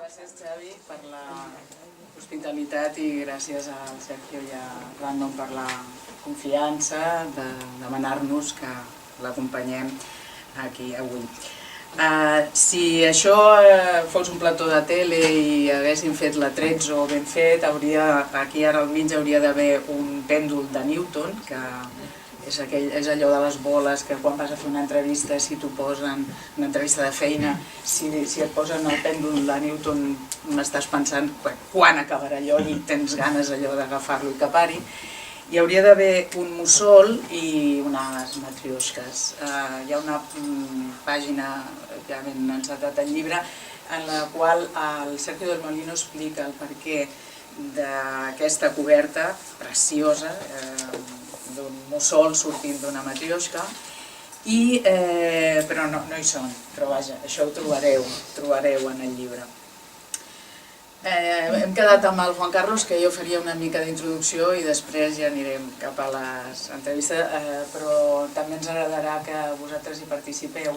Gràcies, Xavi, per l'hospitalitat i gràcies al Sergio i a Random per la confiança de demanar-nos que l'acompanyem aquí avui. Si això fos un plató de tele i haguéssim fet l'Atrezzo ben fet, aquí ara al mig hauria d'haver un pèndol de Newton, que és allò de les boles que quan vas a fer una entrevista, si t'ho posen, una entrevista de feina, si et posen el pèndol de Newton estàs pensant quan acabarà allò i tens ganes allò d'agafar-lo i que pari. Hi hauria d'haver un mussol i unes matrioshkas. Hi ha una pàgina que ha ben encetat el llibre en la qual el Sergio del Molino explica el perquè d'aquesta coberta preciosa d'un mussol sortint d'una matrioshka, però no hi són, però vaja, això ho trobareu en el llibre. Hem quedat amb el Juan Carlos que jo faria una mica d'introducció i després ja anirem cap a les entrevistes, però també ens agradarà que vosaltres hi participeu,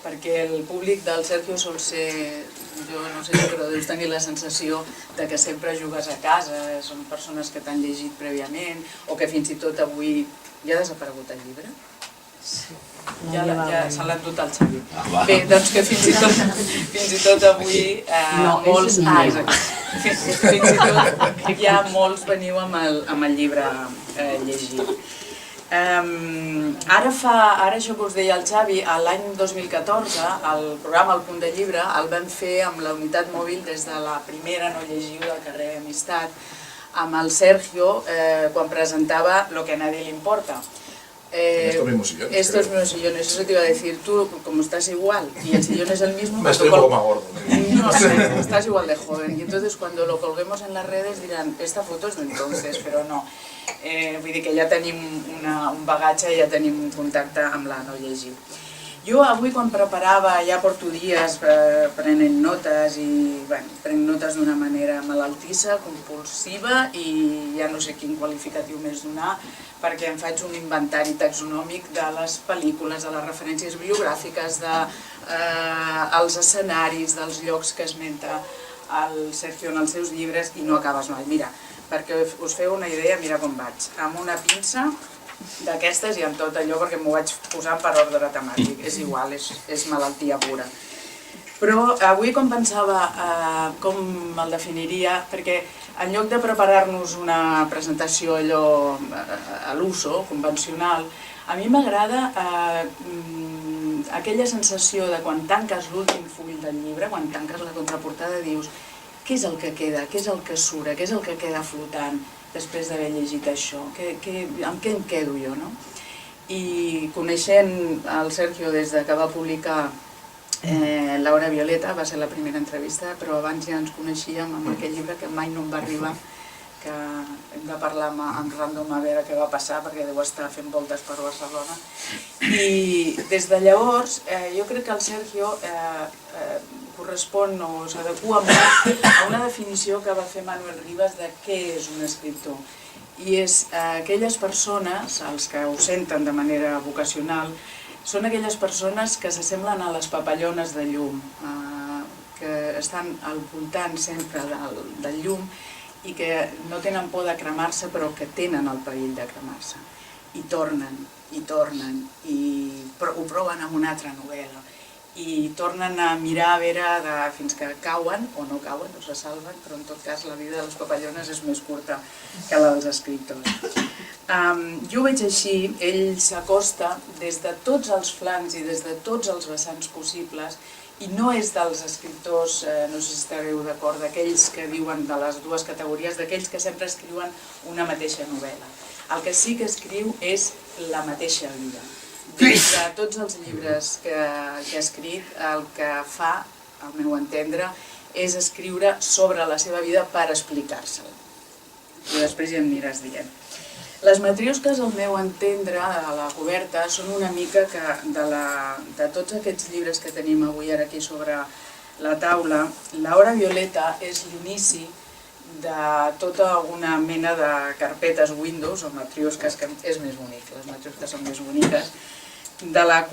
perquè el públic del Sergio sol ser, jo no sé si però deus tenir la sensació de que sempre jugues a casa, són persones que t'han llegit prèviament o que fins i tot avui ja ha desaparegut el llibre? Sí. Ja se l'ha endut el Xavi. Bé, doncs que fins i tot avui molts ja molts veniu amb el llibre llegit. Ara això que us deia el Xavi, l'any 2014 el programa El Punt de Llibre el vam fer amb la unitat mòbil des de la primera No Llegiu del carrer Amistat amb el Sergio quan presentava Lo que a nadie le importa. Estos mismos sillones. Estos mismos sillones, eso te iba a decir, tú como estás igual y el sillón es el mismo... Me estoy un poco más gordo. No sé, estás igual de joven y entonces cuando lo colguemos en las redes dirán, esta foto es de entonces, però no. Vull dir que ja tenim un bagatge i ja tenim un contacte amb la No Llegiu. Jo avui quan preparava, ja porto dies prenent notes i prenc notes d'una manera malaltissa, compulsiva i ja no sé quin qualificatiu més donar perquè em faig un inventari taxonòmic de les pel·lícules, de les referències bibliogràfiques, dels escenaris, dels llocs que esmenta el Sergio en els seus llibres i no acabes mai. Mira, perquè us feu una idea, mira com vaig, amb una pinça d'aquestes i amb tot allò perquè m'ho vaig posar per ordre temàtic, és igual, és malaltia pura. Però avui com pensava com el definiria, perquè en lloc de preparar-nos una presentació allò a l'uso, convencional, a mi m'agrada aquella sensació de quan tanques l'últim full del llibre, quan tanques la contraportada dius què és el que queda, què és el que surt, què és el que queda flotant després d'haver llegit això, amb què em quedo jo, no? I coneixent el Sergio des que va publicar Laura Violeta, va ser la primera entrevista, però abans ja ens coneixíem amb aquell llibre que mai no em va arribar, que hem de parlar amb Random a veure què va passar, perquè deu estar fent voltes per Barcelona. I des de llavors jo crec que el Sergio correspon o s'adequa molt a una definició que va fer Manuel Rivas de què és un escriptor. I és aquelles persones, els que ho senten de manera vocacional, són aquelles persones que s'assemblen a les papallones de llum, que estan al voltant sempre del llum i que no tenen por de cremar-se però que tenen el perill de cremar-se. I tornen, i tornen, i ho proven amb una altra novel·la. I tornen a mirar a veure fins que cauen o no cauen, o se salven, però en tot cas la vida de les papallones és més curta que la dels escriptors. Jo ho veig així, ell s'acosta des de tots els flancs i des de tots els vessants possibles i no és dels escriptors, no sé si estareu d'acord, d'aquells que diuen de les dues categories, d'aquells que sempre escriuen una mateixa novel·la. El que sí que escriu és la mateixa vida. Des de tots els llibres que ha escrit, el que fa, al meu entendre, és escriure sobre la seva vida per explicar-se'l. I després ja em aniràs dient. Les matrioshkas, al meu entendre, a la coberta, són una mica de tots aquests llibres que tenim avui ara aquí sobre la taula. L'Hora Violeta és l'inici de tota una mena de carpetes Windows o matrioshkas, que és més bonic, les matrioshkas són més boniques, de la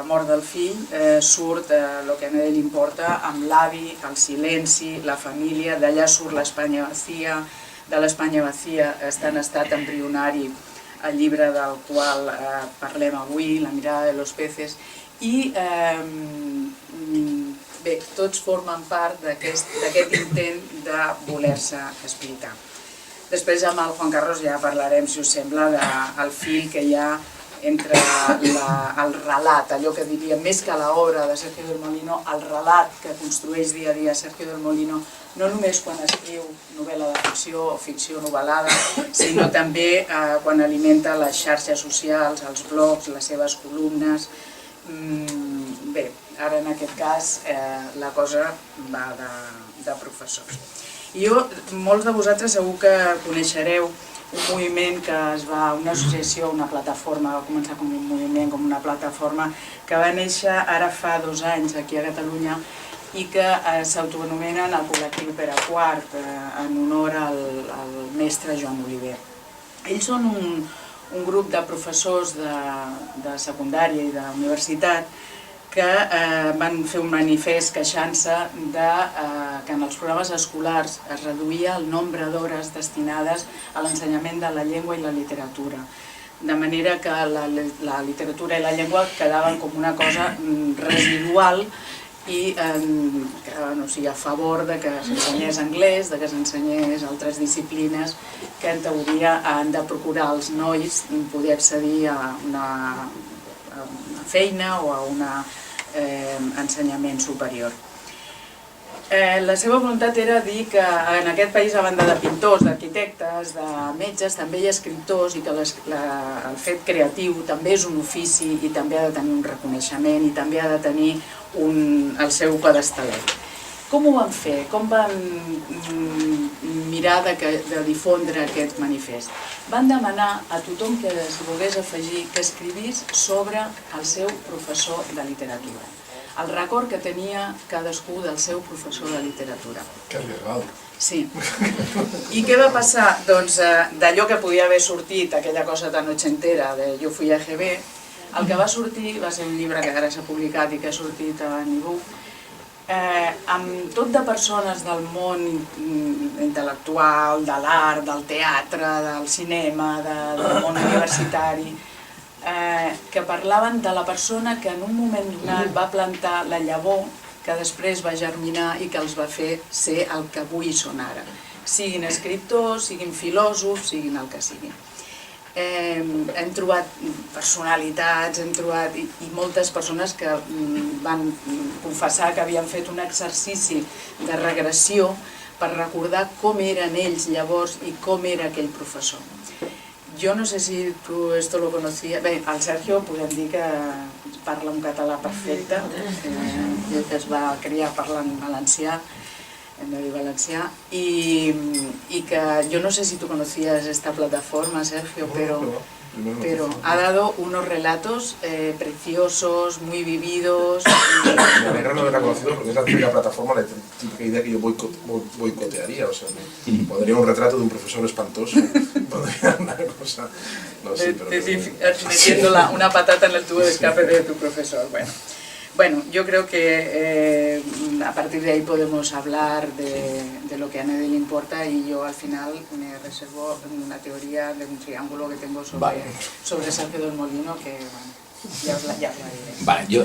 mort del fill, surt Lo que a nadie le importa, amb l'avi, el silenci, la família, d'allà surt l'Espanya vacía, de l'Espanya vacía està en estat embrionari el llibre del qual parlem avui, La mirada de los peces, i bé, tots formen part d'aquest intent de voler-se explicar. Després amb el Juan Carlos ja parlarem, si us sembla, del fil que hi ha entre el relat, allò que diria, més que l'obra de Sergio del Molino, el relat que construeix dia a dia Sergio del Molino, no només quan escriu novel·la de ficció o ficció novel·lada, sinó també quan alimenta les xarxes socials, els blogs, les seves columnes. Bé, ara en aquest cas la cosa va de professors. I molts de vosaltres segur que coneixereu un moviment que es va, una associació, una plataforma, va començar com un moviment, com una plataforma, que va néixer ara fa 2 anys aquí a Catalunya i que s'autoanomenen el col·lectiu Pere IV, en honor al mestre Joan Oliver. Ells són un grup de professors de secundària i d'universitat que van fer un manifest queixant-se que en els programes escolars es reduïa el nombre d'hores destinades a l'ensenyament de la llengua i la literatura, de manera que la literatura i la llengua quedaven com una cosa residual i a favor que s'ensenyés anglès, que s'ensenyés altres disciplines que en teoria han de procurar als nois poder accedir a una feina o a un ensenyament superior. La seva voluntat era dir que en aquest país, a banda de pintors, d'arquitectes, de metges, també hi ha escriptors i que el fet creatiu també és un ofici i també ha de tenir un reconeixement i també ha de tenir el seu pedestalet. Com ho van fer? Com van mirar de difondre aquest manifest? Van demanar a tothom que s'hi volgués afegir que escrivís sobre el seu professor de literatura, el record que tenia cadascú del seu professor de literatura. Que arriesgado. Sí. I què va passar? Doncs d'allò que podia haver sortit, aquella cosa tan ochentera de Jo fui a EGB, el que va sortir va ser un llibre que ara s'ha publicat i que ha sortit en e-book, amb tot de persones del món intel·lectual, de l'art, del teatre, del cinema, del món universitari, que parlaven de la persona que en un moment donat va plantar la llavor que després va germinar i que els va fer ser el que avui són ara. Siguin escriptors, siguin filòsofs, siguin el que siguin. Hem trobat personalitats, hem trobat i moltes persones que van confessar que havien fet un exercici de regressió per recordar com eren ells llavors i com era aquell professor. Jo no sé si tu esto lo conocías. Bé, el Sergio podem dir que parla un català perfecte, que es va criar parlant valencià, en el valencià, y que yo no sé si tú conocías esta plataforma, Sergio, pero ha dado unos relatos preciosos, muy vividos. Me alegra no haberla conocido porque es la típica plataforma, la típica idea que yo boicotearía, o sea, podría un retrato de un profesor espantoso, podría una cosa, no sé, pero... Metiendo una patata en el tubo de escape de tu profesor, Bueno, yo creo que a partir de ahí podemos hablar de lo que a nadie le importa y yo al final me reservo una teoría de un triángulo que tengo sobre Sergio del Molino que bueno, ya os la diré. Vale, yo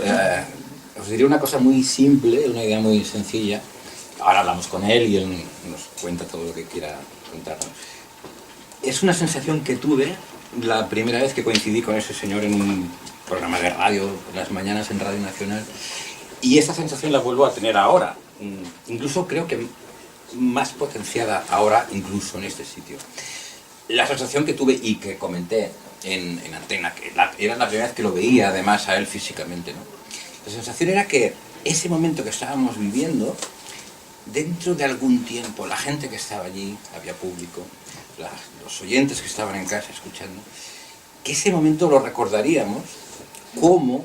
os diría una cosa muy simple, una idea muy sencilla. Ahora hablamos con él y él nos cuenta todo lo que quiera contarnos. Es una sensación que tuve la primera vez que coincidí con ese señor en un programa de radio, por las mañanas en Radio Nacional, y esa sensación la vuelvo a tener ahora, incluso creo que más potenciada ahora incluso en este sitio. La sensación que tuve y que comenté en antena, que era la primera vez que lo veía además a él físicamente, ¿no? La sensación era que ese momento que estábamos viviendo, dentro de algún tiempo, la gente que estaba allí, había público, los oyentes que estaban en casa escuchando, que ese momento lo recordaríamos como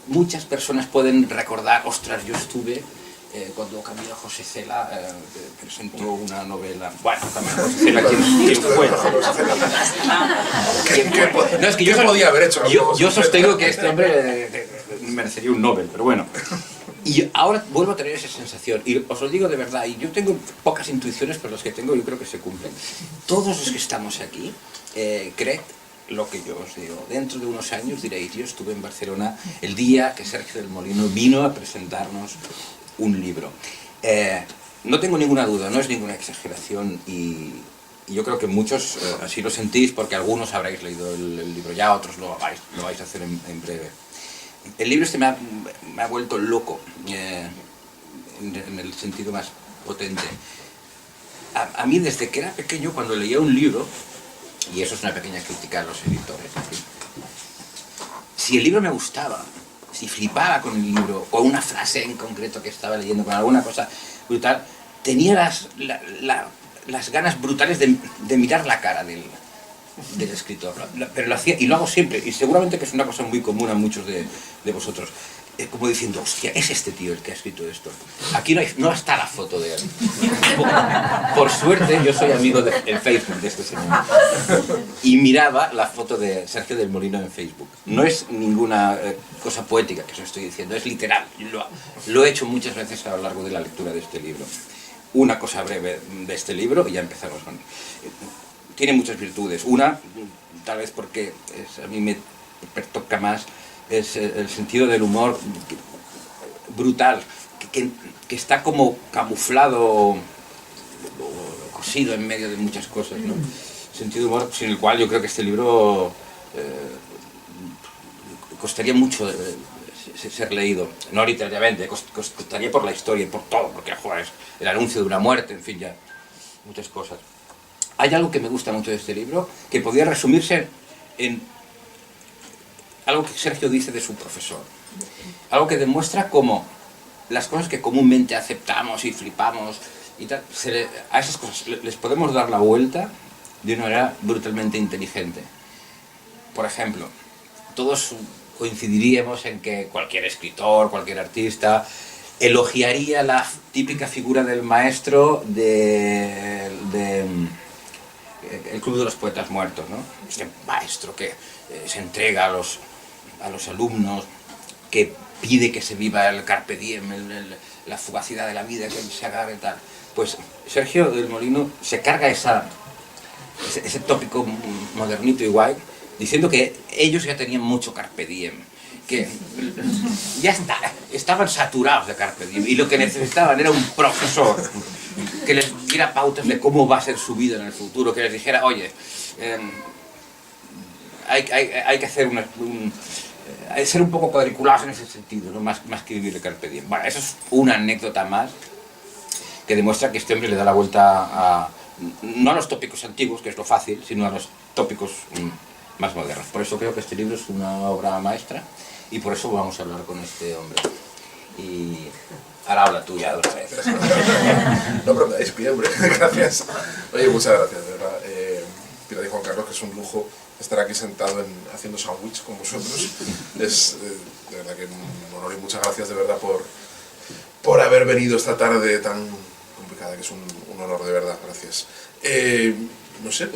muchas personas pueden recordar, ostras, yo estuve cuando Camilo José Cela presentó una novela. Bueno, también José Cela, ¿quién fue? No, es que yo podía haber hecho? Yo sostengo que este hombre merecería un Nobel, pero bueno. Y ahora vuelvo a tener esa sensación, y os lo digo de verdad, y yo tengo pocas intuiciones, pero las que tengo yo creo que se cumplen. Todos los que estamos aquí, creed lo que yo os digo. Dentro de unos años diréis, yo estuve en Barcelona el día que Sergio del Molino vino a presentarnos un libro. No tengo ninguna duda, no es ninguna exageración, y yo creo que muchos así lo sentís, porque algunos habréis leído el libro ya, otros lo vais a hacer en breve. El libro este me ha vuelto loco, en el sentido más potente. A mí, desde que era pequeño, cuando leía un libro, y eso es una pequeña crítica a los editores, si el libro me gustaba, si flipaba con el libro, con una frase en concreto que estaba leyendo, con alguna cosa brutal, tenía las ganas brutales de mirar la cara del escritor, pero lo hacía, y lo hago siempre, y seguramente que es una cosa muy común a muchos de vosotros, como diciendo, hostia, es este tío el que ha escrito esto. Aquí no está la foto de él. Por suerte, yo soy amigo en Facebook de este señor, y miraba la foto de Sergio del Molino en Facebook. No es ninguna cosa poética que os estoy diciendo, es literal. Lo he hecho muchas veces a lo largo de la lectura de este libro. Una cosa breve de este libro, y ya empezamos con... Tiene muchas virtudes. Una, tal vez porque a mí me toca más, es el sentido del humor brutal, que está como camuflado o cosido en medio de muchas cosas, ¿no? Sentido de humor sin el cual yo creo que este libro costaría mucho ser leído. No literariamente, costaría por la historia y por todo, porque joder, es el anuncio de una muerte, en fin, ya, muchas cosas. Hay algo que me gusta mucho de este libro, que podría resumirse en algo que Sergio dice de su profesor. Algo que demuestra cómo las cosas que comúnmente aceptamos y flipamos y tal, a esas cosas les podemos dar la vuelta de una manera brutalmente inteligente. Por ejemplo, todos coincidiríamos en que cualquier escritor, cualquier artista, elogiaría la típica figura del maestro el Club de los Poetas Muertos, ¿no? Este maestro que se entrega a los alumnos, que pide que se viva el carpe diem, la fugacidad de la vida, que se agarre tal. Pues Sergio del Molino se carga ese tópico modernito y guay, diciendo que ellos ya tenían mucho carpe diem, que ya estaban saturados de carpe diem, y lo que necesitaban era un profesor que les diera pautas de cómo va a ser su vida en el futuro, que les dijera, oye, hay que hacer hay que ser un poco cuadriculados en ese sentido, ¿no? más que vivir el carpe diem. Bueno, eso es una anécdota más que demuestra que este hombre le da la vuelta no a los tópicos antiguos, que es lo fácil, sino a los tópicos más modernos. Por eso creo que este libro es una obra maestra, y por eso vamos a hablar con este hombre. Y ahora habla tú ya de otra vez. No, pero me dais pie, hombre. Gracias. Oye, muchas gracias, de verdad. Pilar y Juan Carlos, que es un lujo estar aquí sentado haciendo sándwich con vosotros. Es de verdad que un honor, y muchas gracias de verdad por haber venido esta tarde tan complicada, que es un honor, de verdad. Gracias. No sé,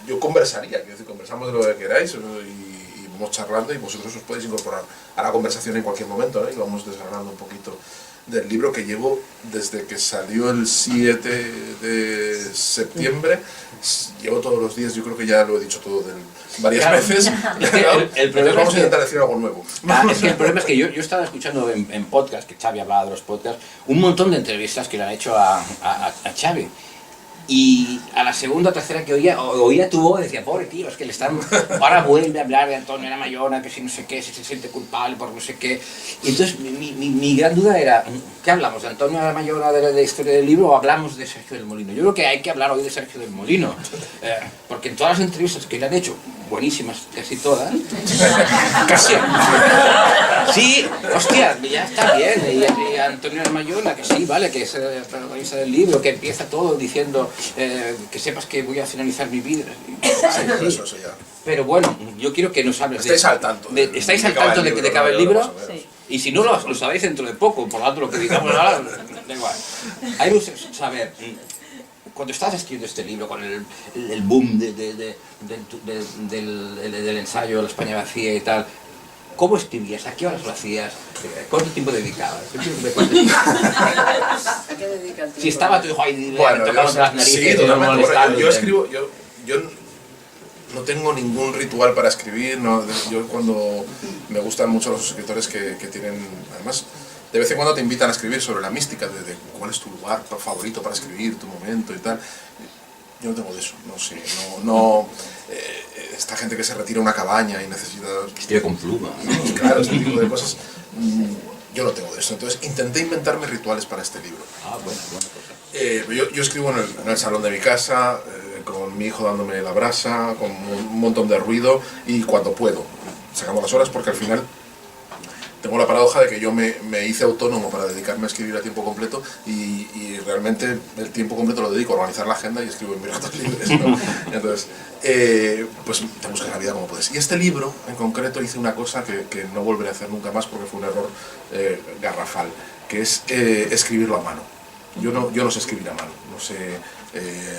yo conversaría, quiero decir, conversamos de lo que queráis, y vamos charlando, y vosotros os podéis incorporar a la conversación en cualquier momento, ¿no? Y vamos desgranando un poquito del libro, que llevo desde que salió el 7 de septiembre, llevo todos los días, yo creo que ya lo he dicho todo varias veces. El problema vamos es a intentar decir algo nuevo. Es que el problema es que yo estaba escuchando en podcast, que Xavi hablaba de los podcasts, un montón de entrevistas que le han hecho a Xavi. Y a la segunda o tercera que oía tu voz, decía, pobre tío, es que le están... Ahora vuelve a hablar de Antonio Mayona, que si no sé qué, si se siente culpable por no sé qué. Y entonces mi gran duda era, ¿qué hablamos? ¿De Antonio Mayona, de la historia del libro, o hablamos de Sergio del Molino? Yo creo que hay que hablar hoy de Sergio del Molino, porque en todas las entrevistas que le han hecho, buenísimas casi todas, casi... Sí, hostia, ya está bien, y Antonio Mayona, que sí, vale, que es el protagonista del libro, que empieza todo diciendo... que sepas que voy a finalizar mi vida. Sí, eso ya. Pero bueno, yo quiero que nos hables ¿Estáis al tanto? ¿Estáis al tanto de que acaba el libro? Sí. Y si no lo sabéis dentro de poco, por lo tanto lo que digamos ahora, da igual. Hay que saber, cuando estás escribiendo este libro, con el boom del ensayo, la España vacía y tal, ¿cómo escribías? ¿A qué horas lo hacías? ¿Cuánto tiempo dedicabas? ¿A qué dedica el tiempo? Si estaba tu hijo ahí Bueno, tocando las narices, sí, totalmente. Bueno, yo yo escribo, yo no tengo ningún ritual para escribir, no, yo cuando me gustan mucho los escritores que tienen, además, de vez en cuando te invitan a escribir sobre la mística, de cuál es tu lugar favorito para escribir, tu momento y tal. Yo no tengo de eso, no sé, esta gente que se retira a una cabaña y necesita... escribe con pluma. Claro, este tipo de cosas, yo no tengo de eso. Entonces intenté inventarme rituales para este libro. Buena cosa. Yo escribo en el salón de mi casa, con mi hijo dándome la brasa, con un montón de ruido y cuando puedo, sacando las horas, porque al final tengo la paradoja de que yo me hice autónomo para dedicarme a escribir a tiempo completo y realmente el tiempo completo lo dedico a organizar la agenda y escribo en mis ratos libres, ¿no? Entonces, pues te buscas la vida como puedes. Y este libro, en concreto, hice una cosa que no volveré a hacer nunca más porque fue un error garrafal, que es escribirlo a mano. Yo no sé escribir a mano, no sé,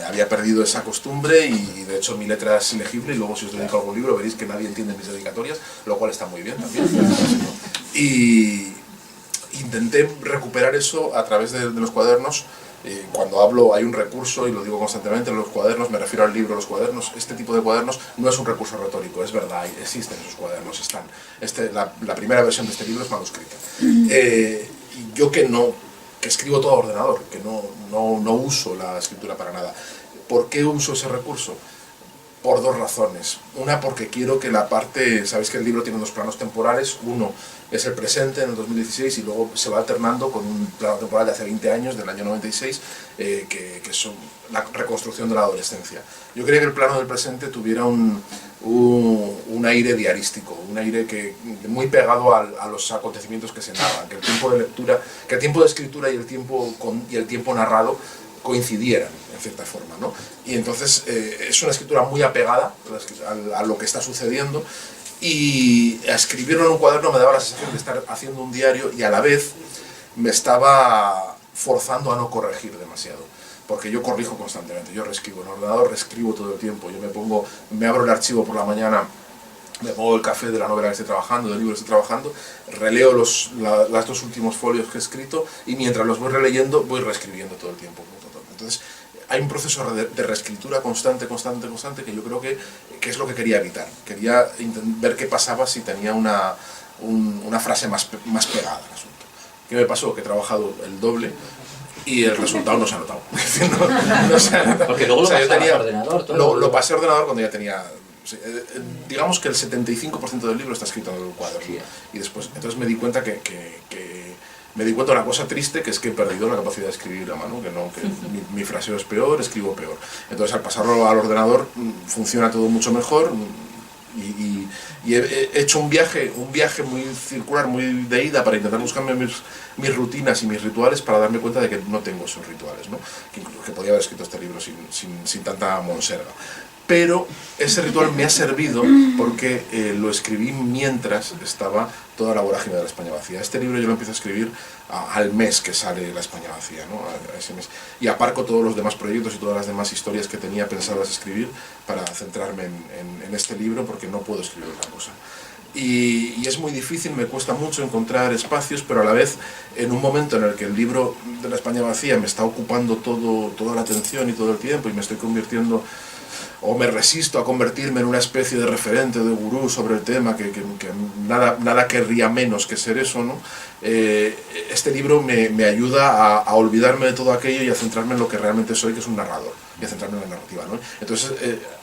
había perdido esa costumbre y de hecho mi letra es ilegible y luego si os dedico a algún libro veréis que nadie entiende mis dedicatorias, lo cual está muy bien también. Y intenté recuperar eso a través de los cuadernos. Cuando hablo hay un recurso y lo digo constantemente, los cuadernos, me refiero al libro, los cuadernos, este tipo de cuadernos no es un recurso retórico, es verdad, existen esos cuadernos, están. La primera versión de este libro es manuscrita. Y yo que escribo todo a ordenador, que no uso la escritura para nada. ¿Por qué uso ese recurso? Por dos razones. Una, porque quiero que la parte, sabéis que el libro tiene dos planos temporales, uno es el presente en el 2016 y luego se va alternando con un plano temporal de hace 20 años, del año 96, que son la reconstrucción de la adolescencia. Yo quería que el plano del presente tuviera un aire diarístico, un aire muy pegado a los acontecimientos que se narran, que el tiempo de lectura, que el tiempo de escritura y el tiempo narrado coincidieran en cierta forma, ¿no? Y entonces es una escritura muy apegada a lo que está sucediendo y a escribirlo en un cuaderno me daba la sensación de estar haciendo un diario y a la vez me estaba forzando a no corregir demasiado, porque yo corrijo constantemente, yo reescribo en el ordenador, reescribo todo el tiempo, yo me abro el archivo por la mañana, me pongo el café de la novela que estoy trabajando, del libro que estoy trabajando, releo los dos últimos folios que he escrito y mientras los voy releyendo voy reescribiendo todo el tiempo. Entonces hay un proceso de reescritura constante que yo creo que es lo que quería evitar. Quería ver qué pasaba si tenía una frase más pegada al asunto. ¿Qué me pasó? Que he trabajado el doble y el resultado no se ha notado. no se ha notado. Porque luego lo pasé a ordenador. Lo pasé a ordenador cuando ya tenía... digamos que el 75% del libro está escrito en el cuaderno. Sí. Y después, entonces me di cuenta me di cuenta de una cosa triste, que es que he perdido la capacidad de escribir a mano, que mi fraseo es peor, escribo peor. Entonces al pasarlo al ordenador funciona todo mucho mejor y he hecho un viaje muy circular, muy de ida para intentar buscarme mis rutinas y mis rituales para darme cuenta de que no tengo esos rituales, ¿no? Que podía haber escrito este libro sin tanta monserga. Pero ese ritual me ha servido porque lo escribí mientras estaba toda la vorágine de la España vacía. Este libro yo lo empiezo a escribir al mes que sale la España vacía, ¿no? A ese mes. Y aparco todos los demás proyectos y todas las demás historias que tenía pensadas escribir para centrarme en este libro porque no puedo escribir otra cosa. Y es muy difícil, me cuesta mucho encontrar espacios, pero a la vez en un momento en el que el libro de la España vacía me está ocupando toda la atención y todo el tiempo y me estoy convirtiendo... o me resisto a convertirme en una especie de referente, de gurú sobre el tema, que nada querría menos que ser eso, ¿no? Este libro me ayuda a olvidarme de todo aquello y a centrarme en lo que realmente soy, que es un narrador, y a centrarme en la narrativa, ¿no? Entonces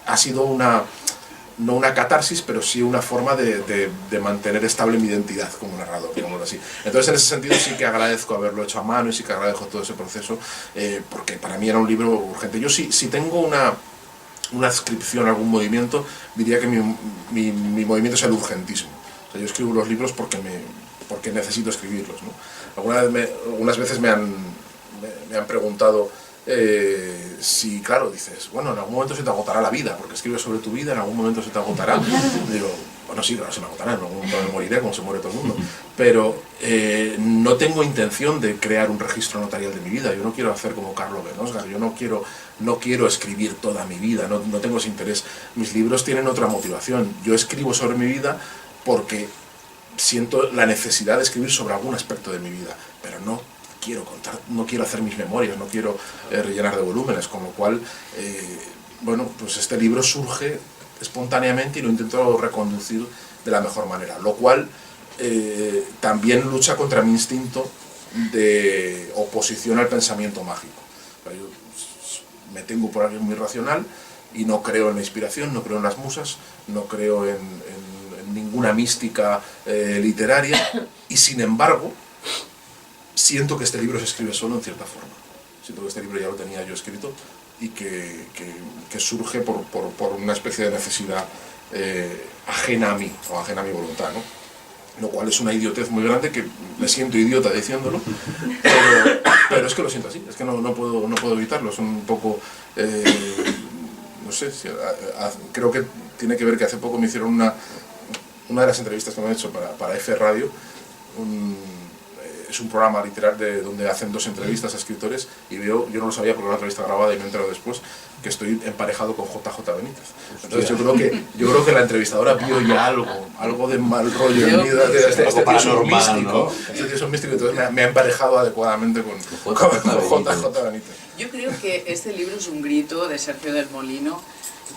ha sido no una catarsis, pero sí una forma de mantener estable mi identidad como narrador, digámoslo así. Entonces en ese sentido sí que agradezco haberlo hecho a mano y sí que agradezco todo ese proceso, porque para mí era un libro urgente. Yo si tengo una adscripción a algún movimiento, diría que mi movimiento es el urgentismo. O sea, yo escribo los libros porque necesito escribirlos, ¿no? Algunas veces me han preguntado si, claro, dices, bueno, en algún momento se te agotará la vida, porque escribes sobre tu vida, en algún momento se te agotará. Digo, bueno, sí, claro, se me agotará, en algún momento me moriré como se muere todo el mundo, pero no tengo intención de crear un registro notarial de mi vida. Yo no quiero hacer como Carlo Benosgar, yo no quiero escribir toda mi vida, no tengo ese interés. Mis libros tienen otra motivación. Yo escribo sobre mi vida porque siento la necesidad de escribir sobre algún aspecto de mi vida, pero no quiero contar, no quiero hacer mis memorias, no quiero rellenar de volúmenes, con lo cual, bueno, pues este libro surge espontáneamente y lo intento reconducir de la mejor manera, lo cual también lucha contra mi instinto de oposición al pensamiento mágico. O sea, yo me tengo por alguien muy racional y no creo en la inspiración, no creo en las musas, no creo en ninguna mística literaria, y sin embargo siento que este libro se escribe solo en cierta forma. Siento que este libro ya lo tenía yo escrito y que surge por una especie de necesidad ajena a mí, o ajena a mi voluntad, ¿no? Lo cual es una idiotez muy grande, que me siento idiota diciéndolo, pero es que lo siento así, es que no puedo evitarlo. Es un poco, no sé, creo que tiene que ver que hace poco me hicieron una de las entrevistas que me han hecho para F Radio. Es un programa literario donde hacen 2 entrevistas a escritores, y yo no lo sabía porque era una entrevista grabada y me he enterado después que estoy emparejado con JJ Benítez. Entonces yo creo que la entrevistadora vio ya algo de mal rollo en mí, este tío es un místico, ¿no? Este tío es un místico, entonces me ha emparejado adecuadamente con JJ Benítez. Yo creo que este libro es un grito de Sergio del Molino,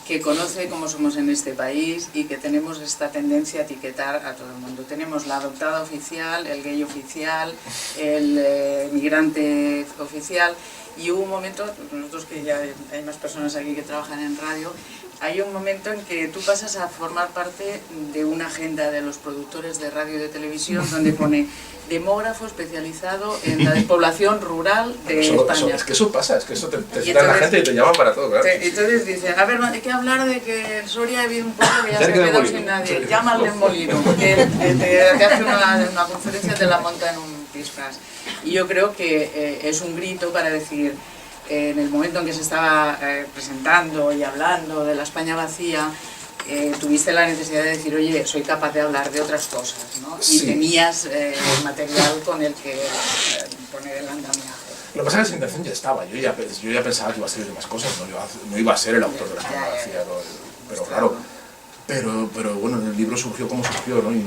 que conoce cómo somos en este país y que tenemos esta tendencia a etiquetar a todo el mundo. Tenemos la adoptada oficial, el gay oficial, el migrante oficial, y hubo un momento, nosotros que ya hay más personas aquí que trabajan en radio, hay un momento en que tú pasas a formar parte de una agenda de los productores de radio y de televisión donde pone demógrafo especializado en la despoblación rural de España. Es que eso pasa, es que eso te citan la gente y te llaman para todo, claro. Entonces dicen, a ver, hay que hablar de que en Soria ha habido un pueblo que ya se ha quedado sin nadie, llama al del Molino, que te hace una conferencia, te la monta en un disfraz. Y yo creo que es un grito para decir, en el momento en que se estaba presentando y hablando de la España vacía, tuviste la necesidad de decir, oye, soy capaz de hablar de otras cosas, ¿no? Y sí, tenías material con el que poner el andamiaje. Lo que pasa es que esa intención ya estaba, yo ya pensaba que iba a ser de más cosas, no iba a ser el autor de la España vacía, pero claro, pero bueno, el libro surgió como surgió, ¿no? Y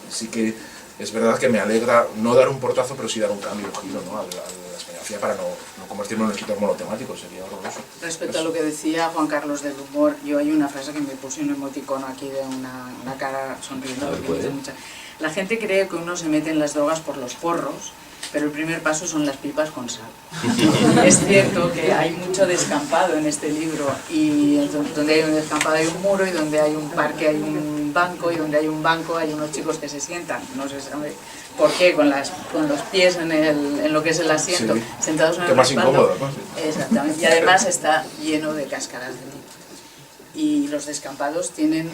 sí que es verdad que me alegra no dar un portazo, pero sí dar un cambio, un giro, ¿no? A la España vacía, para no convertirme en un escritor monotemático, sería horroroso. Respecto a lo que decía Juan Carlos del humor, yo hay una frase que me puse un emoticono aquí de una cara sonriendo. La gente cree que uno se mete en las drogas por los porros, pero el primer paso son las pipas con sal. Es cierto que hay mucho descampado en este libro, y donde hay un descampado hay un muro, y donde hay un parque hay un banco, y donde hay un banco hay unos chicos que se sientan, no se sabe por qué, con los pies en lo que es el asiento, sí, sentados en el respaldo. Más incómodo, ¿no? Sí. Exactamente, y además está lleno de cáscaras de libro. Y los descampados tienen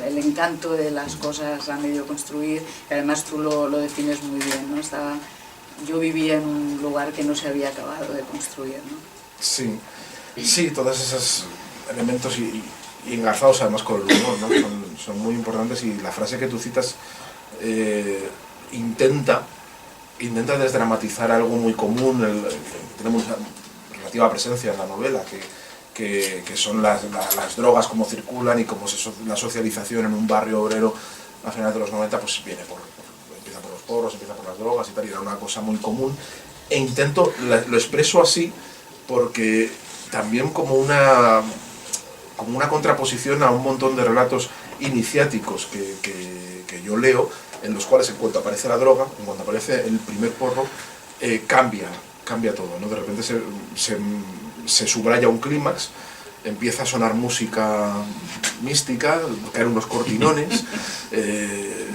el encanto de las cosas a medio construir, que además tú lo defines muy bien, ¿no? Yo vivía en un lugar que no se había acabado de construir, ¿no? Sí, todos esos elementos y engarzados además con el humor, ¿no? son muy importantes, y la frase que tú citas intenta desdramatizar algo muy común, tenemos una relativa presencia en la novela, que son las drogas, cómo circulan y cómo la socialización en un barrio obrero a finales de los 90 pues empieza por los porros, empieza por las drogas y tal, y era una cosa muy común, e lo expreso así porque también como una contraposición a un montón de relatos iniciáticos que yo leo, en los cuales en cuanto aparece la droga, en cuanto aparece el primer porro, cambia todo, ¿no? De repente se subraya un clímax, empieza a sonar música mística, caen unos cortinones,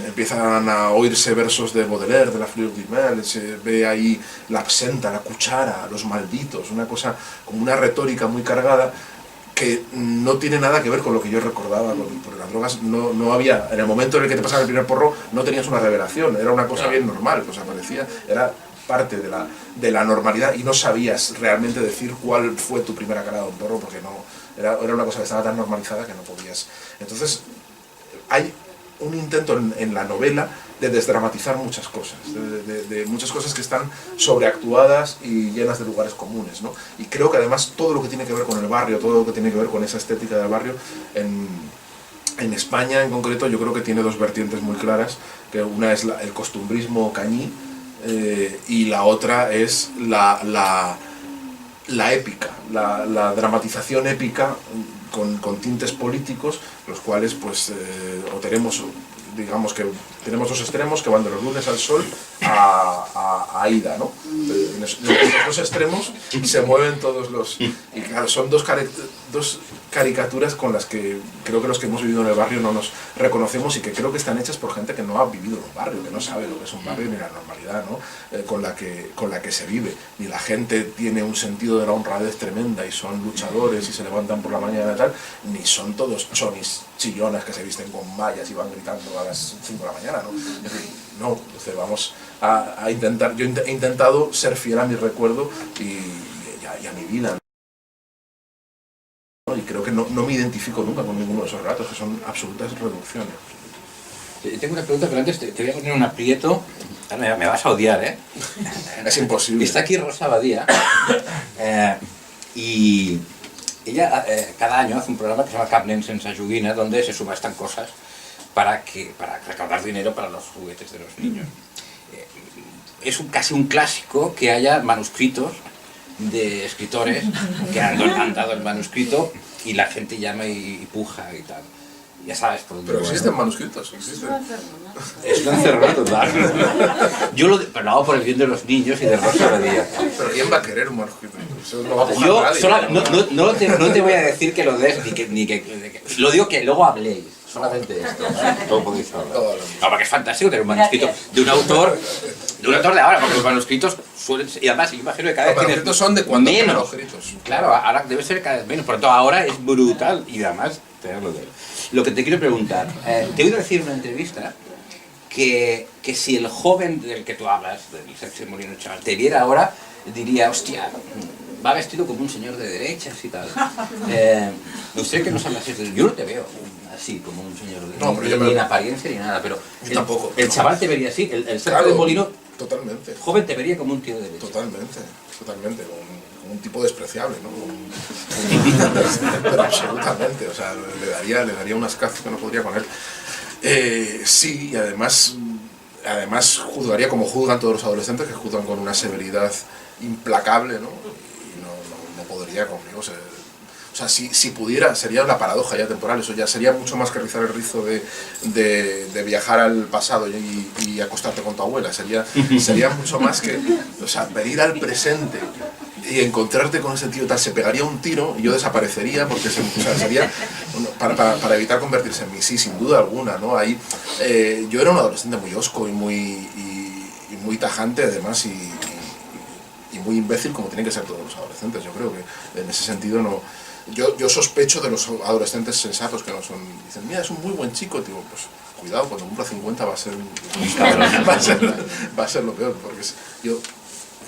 empiezan a oírse versos de Baudelaire, de la Fleur du Mal, se ve ahí la absenta, la cuchara, los malditos, una cosa como una retórica muy cargada, que no tiene nada que ver con lo que yo recordaba, porque las drogas no había, en el momento en el que te pasaba el primer porro no tenías una revelación, era una cosa bien normal, pues aparecía, era parte de la normalidad y no sabías realmente decir cuál fue tu primera calada de un porro, porque no era una cosa que estaba tan normalizada que no podías. Entonces hay un intento en la novela de desdramatizar muchas cosas, de muchas cosas que están sobreactuadas y llenas de lugares comunes, ¿no? Y creo que además todo lo que tiene que ver con el barrio, todo lo que tiene que ver con esa estética del barrio, en España en concreto yo creo que tiene dos vertientes muy claras, que una es el costumbrismo cañí y la otra es la épica, la dramatización épica con tintes políticos, los cuales pues o tenemos, digamos que tenemos dos extremos que van de los lunes al sol a Aida, ¿no? En esos dos extremos se mueven todos los... Y claro, son dos caricaturas con las que creo que los que hemos vivido en el barrio no nos reconocemos y que creo que están hechas por gente que no ha vivido en un barrio, que no sabe lo que es un barrio ni la normalidad, ¿no? con la que se vive. Ni la gente tiene un sentido de la honradez tremenda y son luchadores y se levantan por la mañana y tal, ni son todos chonis chillonas que se visten con mallas y van gritando a las 5 de la mañana, ¿no? Es decir, no, entonces vamos a intentar, yo he intentado ser fiel a mi recuerdo y a mi vida, ¿no? Y creo que no me identifico nunca con ninguno de esos relatos, que son absolutas reducciones. Tengo una pregunta, pero antes te voy a poner un aprieto. Me vas a odiar, ¿eh? Es imposible. Está aquí Rosa Badía y ella cada año hace un programa que se llama Cap Nen Sense Joguina, donde se subastan cosas para recaudar dinero para los juguetes de los niños. Es casi un clásico que haya manuscritos de escritores que han dado el manuscrito y la gente llama y puja y tal. Ya sabes por dónde. Pero existen manuscritos, existen. Es un encerronato total. Pero lo hago por el bien de los niños y de Rosa Badía. Pero ¿quién va a querer un manuscrito? Eso no va a pujar Yo nadie, no te voy a decir que lo des, lo digo que luego habléis. Solamente esto, todo podéis hablar. No, porque es fantástico tener un manuscrito de un autor de ahora, porque los manuscritos suelen ser, y además yo imagino que cada vez los manuscritos son de cuando menos. los gritos. Claro, ahora debe ser cada vez menos, por lo tanto ahora es brutal y además tenerlo de él. Lo que te quiero preguntar, te he oído decir en una entrevista que si el joven del que tú hablas, del Sergio Molino Chaval, te viera ahora, diría, hostia, va vestido como un señor de derechas y tal. No sé que no hablas así, yo no te veo así como un señor de no, pero ni en apariencia ni nada, pero yo tampoco. El chaval te vería así, el Sergio claro, de Molino totalmente. Joven te vería como un tío de derechas. Totalmente, como un tipo despreciable, ¿no? Pero absolutamente, o sea, le daría unas cazas que no podría con él. Sí, y además juzgaría como juzgan todos los adolescentes, que juzgan con una severidad implacable, ¿no? Y no podría conmigo. O sea, si pudiera, sería la paradoja ya temporal, eso ya sería mucho más que rizar el rizo de viajar al pasado y acostarte con tu abuela, sería mucho más que, o sea, venir al presente y encontrarte con ese tío tal, se pegaría un tiro y yo desaparecería porque sería para evitar convertirse en mí, sí, sin duda alguna, ¿no? Ahí, yo era un adolescente muy hosco y muy tajante además y muy imbécil como tienen que ser todos los adolescentes. Yo creo que en ese sentido no... Yo sospecho de los adolescentes sensatos que no son... Dicen, mira, es un muy buen chico, tío, pues cuidado, cuando cumpla 50 va a ser lo peor, porque yo...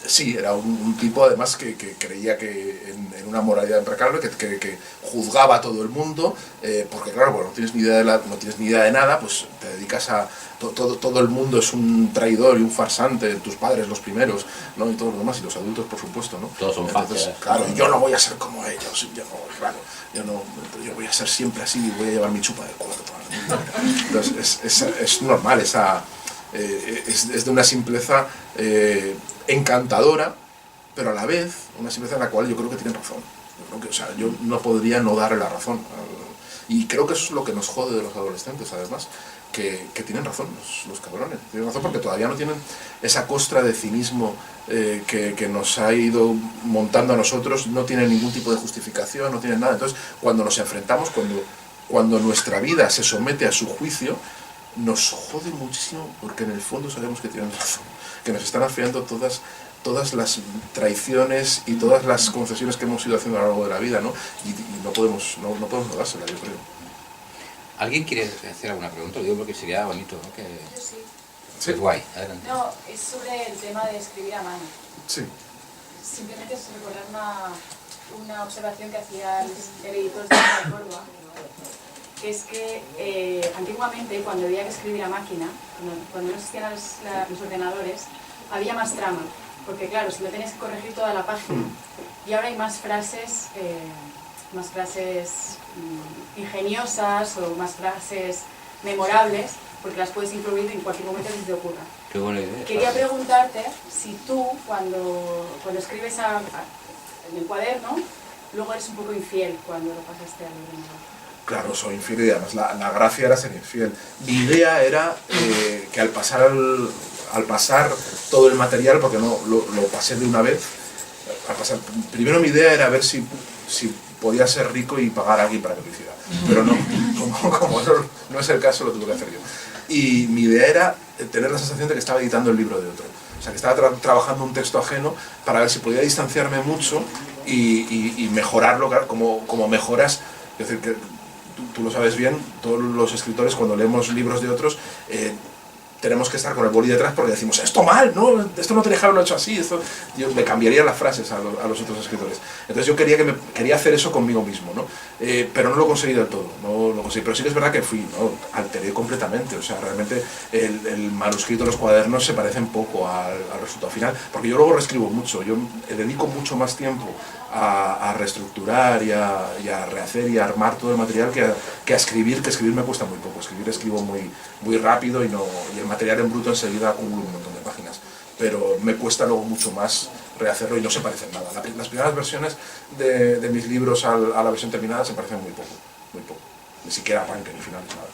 Sí, era un tipo además que creía que en una moralidad implacable, que juzgaba a todo el mundo, porque claro, no tienes ni idea de nada, pues te dedicas a... Todo el mundo es un traidor y un farsante, tus padres los primeros, ¿no? Y todos los demás, y los adultos por supuesto, ¿no? Todos son fáciles. Claro, yo no voy a ser como ellos, yo voy a ser siempre así y voy a llevar mi chupa de culo. Entonces es normal, es de una simpleza encantadora, pero a la vez una simpleza en la cual yo creo que tienen razón. Yo no podría no darle la razón. Y creo que eso es lo que nos jode de los adolescentes, además, que tienen razón los cabrones. Tienen razón porque todavía no tienen esa costra de cinismo que nos ha ido montando a nosotros, no tienen ningún tipo de justificación, no tienen nada. Entonces, cuando nos enfrentamos, cuando nuestra vida se somete a su juicio, nos jode muchísimo porque en el fondo sabemos que tienen razón, que nos están afeando todas las traiciones y todas las concesiones que hemos ido haciendo a lo largo de la vida, ¿no? Y no podemos no dársela, yo creo. ¿Alguien quiere hacer alguna pregunta? Lo digo porque sería bonito, ¿no? Que... Sí. Es guay, adelante. No, es sobre el tema de escribir a mano. Sí. Simplemente es recordar una observación que hacía el editor de la Córdoba, que es que antiguamente, cuando había que escribir a máquina, cuando no existían los ordenadores, había más trama, porque claro, si no tenías que corregir toda la página, y ahora hay más frases ingeniosas o más frases memorables, porque las puedes incluir en cualquier momento que se te ocurra. Qué buena idea. Quería preguntarte si tú, cuando escribes en el cuaderno, luego eres un poco infiel cuando lo pasaste al ordenador. Claro, soy infiel y además la gracia era ser infiel. Mi idea era que al pasar todo el material, porque no lo pasé de una vez, primero mi idea era ver si podía ser rico y pagar a alguien para que lo hiciera. Pero no, como no es el caso, lo tuve que hacer yo. Y mi idea era tener la sensación de que estaba editando el libro de otro. O sea, que estaba trabajando un texto ajeno para ver si podía distanciarme mucho y mejorarlo, como mejoras. Es decir, que tú lo sabes bien, todos los escritores cuando leemos libros de otros tenemos que estar con el boli detrás porque decimos esto mal, ¿no? Esto no tenía que haberlo hecho así, yo me cambiaría las frases a los otros escritores. Entonces yo quería hacer eso conmigo mismo, ¿no? Pero no lo conseguí del todo, no lo conseguí. Pero sí que es verdad que alteré completamente, o sea, realmente el manuscrito, los cuadernos se parecen poco al resultado final, porque yo luego reescribo mucho, yo dedico mucho más tiempo a reestructurar y a rehacer y a armar todo el material que a escribir, que escribir me cuesta muy poco. Escribo muy rápido y el material en bruto enseguida acumulo un montón de páginas, pero me cuesta luego mucho más rehacerlo y no se parecen nada. Las primeras versiones de mis libros a la versión terminada se parecen muy poco, ni siquiera arranque ni finales, nada.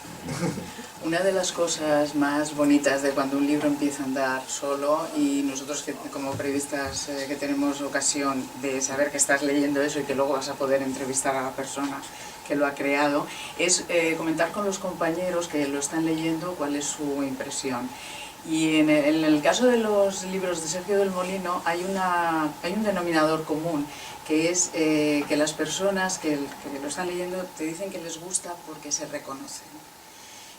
Una de las cosas más bonitas de cuando un libro empieza a andar solo, y nosotros como periodistas que tenemos ocasión de saber que estás leyendo eso y que luego vas a poder entrevistar a la persona que lo ha creado, es comentar con los compañeros que lo están leyendo cuál es su impresión. Y en el caso de los libros de Sergio del Molino hay un denominador común, que es que las personas que lo están leyendo te dicen que les gusta porque se reconocen.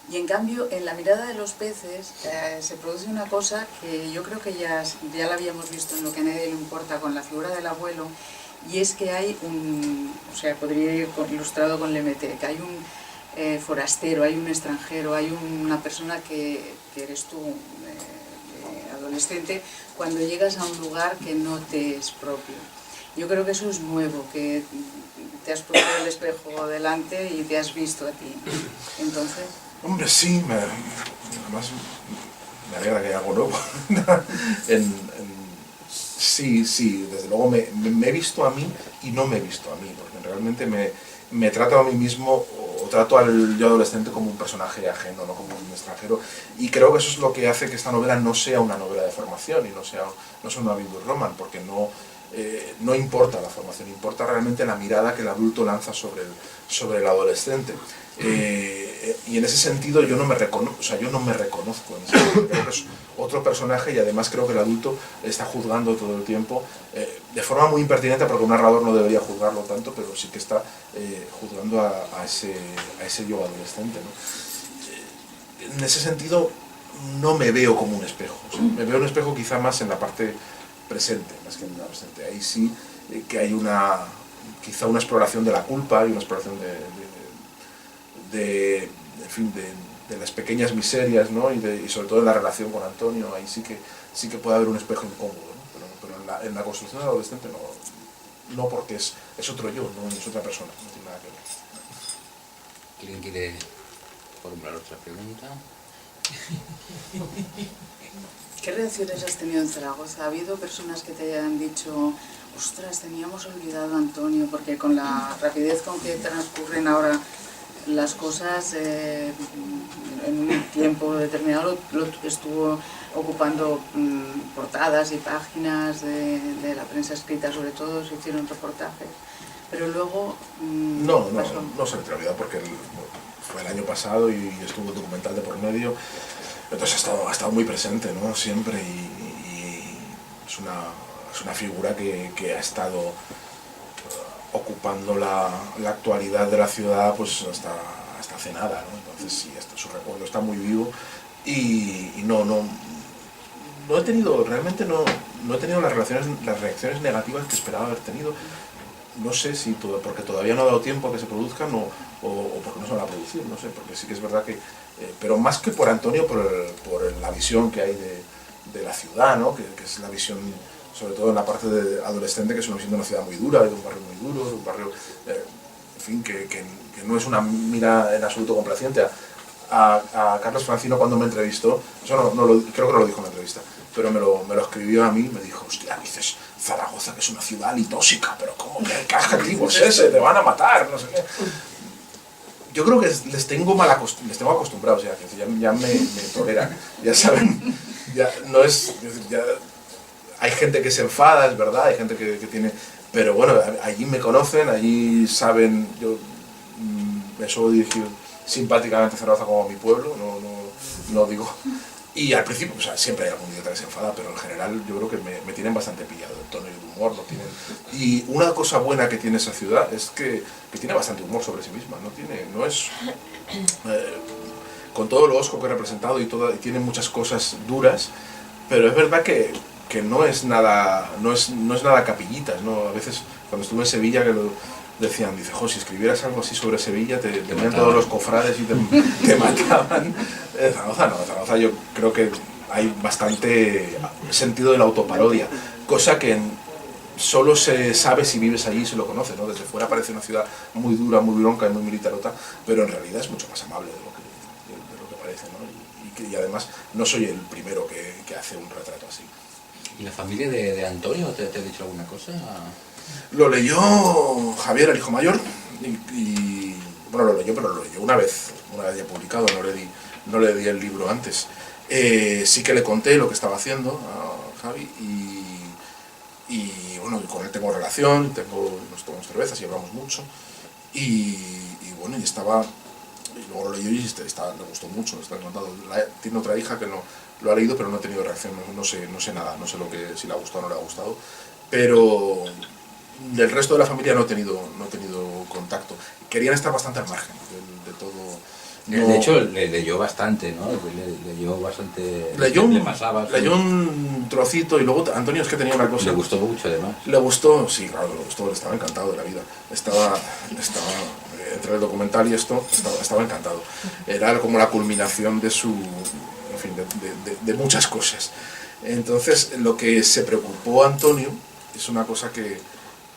Y en cambio, en La mirada de los peces se produce una cosa que yo creo que ya la habíamos visto en Lo que a nadie le importa con la figura del abuelo, y es que hay podría ir ilustrado con Lemaitre, que hay un forastero, hay un extranjero, hay una persona que eres tú, adolescente, cuando llegas a un lugar que no te es propio. Yo creo que eso es nuevo, que te has puesto el espejo delante y te has visto a ti. Entonces... Hombre, sí, además me alegra que haya algo nuevo. Sí, desde luego me he visto a mí y no me he visto a mí, porque realmente me trato a mí mismo o trato al yo adolescente como un personaje ajeno, no como un extranjero, y creo que eso es lo que hace que esta novela no sea una novela de formación y no sea una Bible Roman, porque no importa la formación, importa realmente la mirada que el adulto lanza sobre el adolescente. Y en ese sentido yo no me reconozco, creo que es otro personaje, y además creo que el adulto está juzgando todo el tiempo de forma muy impertinente, porque un narrador no debería juzgarlo tanto, pero sí que está juzgando a ese yo adolescente, ¿no? En ese sentido no me veo como un espejo, me veo un espejo quizá más en la parte presente, más que en la presente. Ahí sí que hay quizá una exploración de la culpa y una exploración de las pequeñas miserias, ¿no? y sobre todo en la relación con Antonio. Ahí sí que puede haber un espejo incómodo, ¿no? pero en la construcción del adolescente no, porque es otro yo, no es otra persona, no tiene nada que ver. ¿Alguien quiere formular otra pregunta? ¿Qué reacciones has tenido en Zaragoza? ¿Ha habido personas que te hayan dicho, ostras, teníamos olvidado a Antonio? Porque con la rapidez con que transcurren ahora las cosas, en un tiempo determinado lo estuvo ocupando portadas y páginas de la prensa escrita, sobre todo se hicieron reportajes, pero luego no se me olvidado, porque fue el año pasado y estuvo el documental de por medio, entonces ha estado muy presente, ¿no? Siempre, y es una figura que ha estado ocupando la actualidad de la ciudad pues hasta hace nada, ¿no? Entonces sí, su recuerdo está muy vivo, y no he tenido, realmente no he tenido las reacciones negativas que esperaba haber tenido. No sé si porque todavía no ha dado tiempo a que se produzcan o porque no se van a producir, no sé, porque sí que es verdad que... pero más que por Antonio, por la visión que hay de la ciudad, ¿no? Que es la visión, sobre todo en la parte de adolescente, que es una visión de una ciudad muy dura, de un barrio muy duro, de un barrio, en fin, que no es una mira en absoluto complaciente. A Carlos Francino, cuando me entrevistó, eso creo que no lo dijo en la entrevista, pero me lo escribió a mí, me dijo, hostia, dices, Zaragoza, que es una ciudad litóxica, pero ¿cómo que qué adjetivo es ese? Te van a matar, no sé qué. Yo creo que les tengo acostumbrados ya, que ya me toleran, ya saben, ya no es, ya, hay gente que se enfada, es verdad, hay gente que tiene, pero bueno, allí me conocen, allí saben, yo me suelo dirigir simpáticamente Zaragoza como mi pueblo, no digo... Y al principio, o sea, siempre hay algún idiota que se enfada, pero en general yo creo que me tienen bastante pillado el tono y el humor, no tienen... Y una cosa buena que tiene esa ciudad es que tiene bastante humor sobre sí misma, no es... con todo lo osco que he representado y tiene muchas cosas duras, pero es verdad que no es nada capillitas, ¿no? A veces cuando estuve en Sevilla que decían, dice, si escribieras algo así sobre Sevilla, te venían todos los cofrades y te mataban. En Zaragoza yo creo que hay bastante sentido de la autoparodia, cosa que solo se sabe si vives allí y se lo conoce, ¿no? Desde fuera parece una ciudad muy dura, muy bronca y muy militarota, pero en realidad es mucho más amable de lo que parece, ¿no? Y además no soy el primero que hace un retrato así. ¿Y la familia de Antonio te ha dicho alguna cosa? Lo leyó Javier, el hijo mayor, y bueno, lo leyó, pero lo leyó una vez ya publicado, no le di el libro antes. Sí que le conté lo que estaba haciendo a Javi y bueno, con él tengo relación, nos tomamos cervezas y hablamos mucho y bueno, y luego lo leyó y le gustó mucho, está encantado. Tiene otra hija que no lo ha leído, pero no ha tenido reacción, no sé nada, no sé si le ha gustado o no le ha gustado, pero del resto de la familia no he tenido contacto. Querían estar bastante al margen de todo. No. De hecho, le leyó bastante, ¿no? Leyó bastante... Leyó un un trocito y luego Antonio es que tenía una cosa... Le gustó mucho, además. Le gustó, sí, claro, le gustó, estaba encantado de la vida. Estaba entre el documental y esto, estaba encantado. Era como la culminación de su... En fin, de muchas cosas. Entonces, lo que se preocupó a Antonio, es una cosa que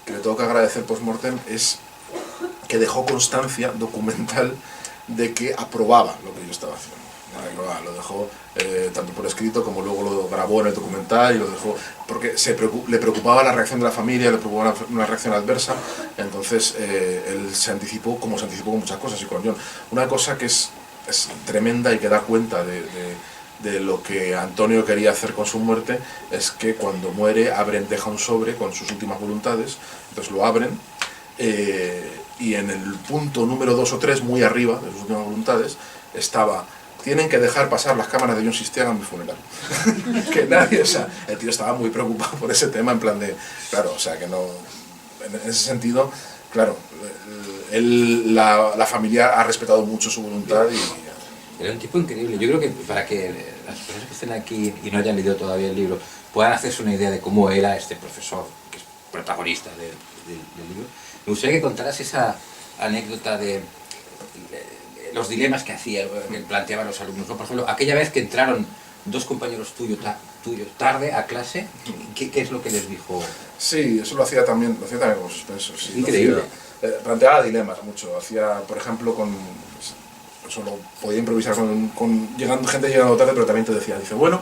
le tengo que agradecer post-mortem, es que dejó constancia documental de que aprobaba lo que yo estaba haciendo. Lo dejó tanto por escrito como luego lo grabó en el documental y lo dejó porque le preocupaba la reacción de la familia, le preocupaba una reacción adversa, entonces él se anticipó con muchas cosas y con John. Una cosa que es tremenda y que da cuenta de lo que Antonio quería hacer con su muerte es que cuando muere deja un sobre con sus últimas voluntades, entonces lo abren y en el punto número 2 o 3, muy arriba de sus últimas voluntades, estaba: tienen que dejar pasar las cámaras de John Sistiaga en mi funeral. Que nadie, o sea, el tío estaba muy preocupado por ese tema, en plan de, claro, o sea, que no, en ese sentido, claro, la familia ha respetado mucho su voluntad y... Era un tipo increíble. Yo creo que para que las personas que estén aquí y no hayan leído todavía el libro puedan hacerse una idea de cómo era este profesor, que es protagonista del libro, me gustaría que contaras esa anécdota de los dilemas que hacía, que planteaban los alumnos, ¿no? Por ejemplo, aquella vez que entraron dos compañeros tuyos tarde a clase, ¿qué es lo que les dijo? Sí, eso lo hacía también con suspenso. Sí, increíble. Planteaba dilemas mucho. Hacía, por ejemplo, solo podía improvisar gente llegando tarde, pero también dice, bueno,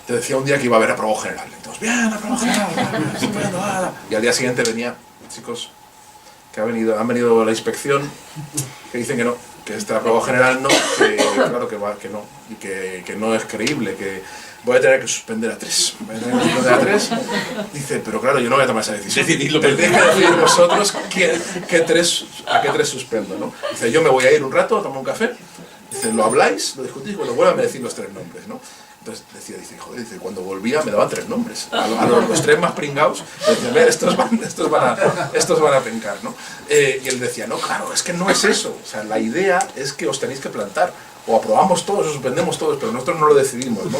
te decía un día que iba a haber aprobado general. Entonces, bien, aprobado general, estupendo, y al día siguiente venía, chicos, que han venido a la inspección, que dicen que no, que este aprobado general no, que claro que no, y que no es creíble, que voy a tener que suspender a 3. Dice, pero claro, yo no voy a tomar esa decisión. Tendréis que decidir vosotros a qué 3 suspendo, ¿no? Dice, yo me voy a ir un rato a tomar un café. Dice, lo habláis, lo discutís, bueno, vuelvan a decir los 3 nombres, ¿no? Entonces decía, dice, cuando volvía me daban 3 nombres, a los 3 más pringados, decía, ver, estos van a pencar, ¿no? Y él decía, no, claro, es que no es eso, o sea, la idea es que os tenéis que plantar, o aprobamos todos o suspendemos todos, pero nosotros no lo decidimos, ¿no?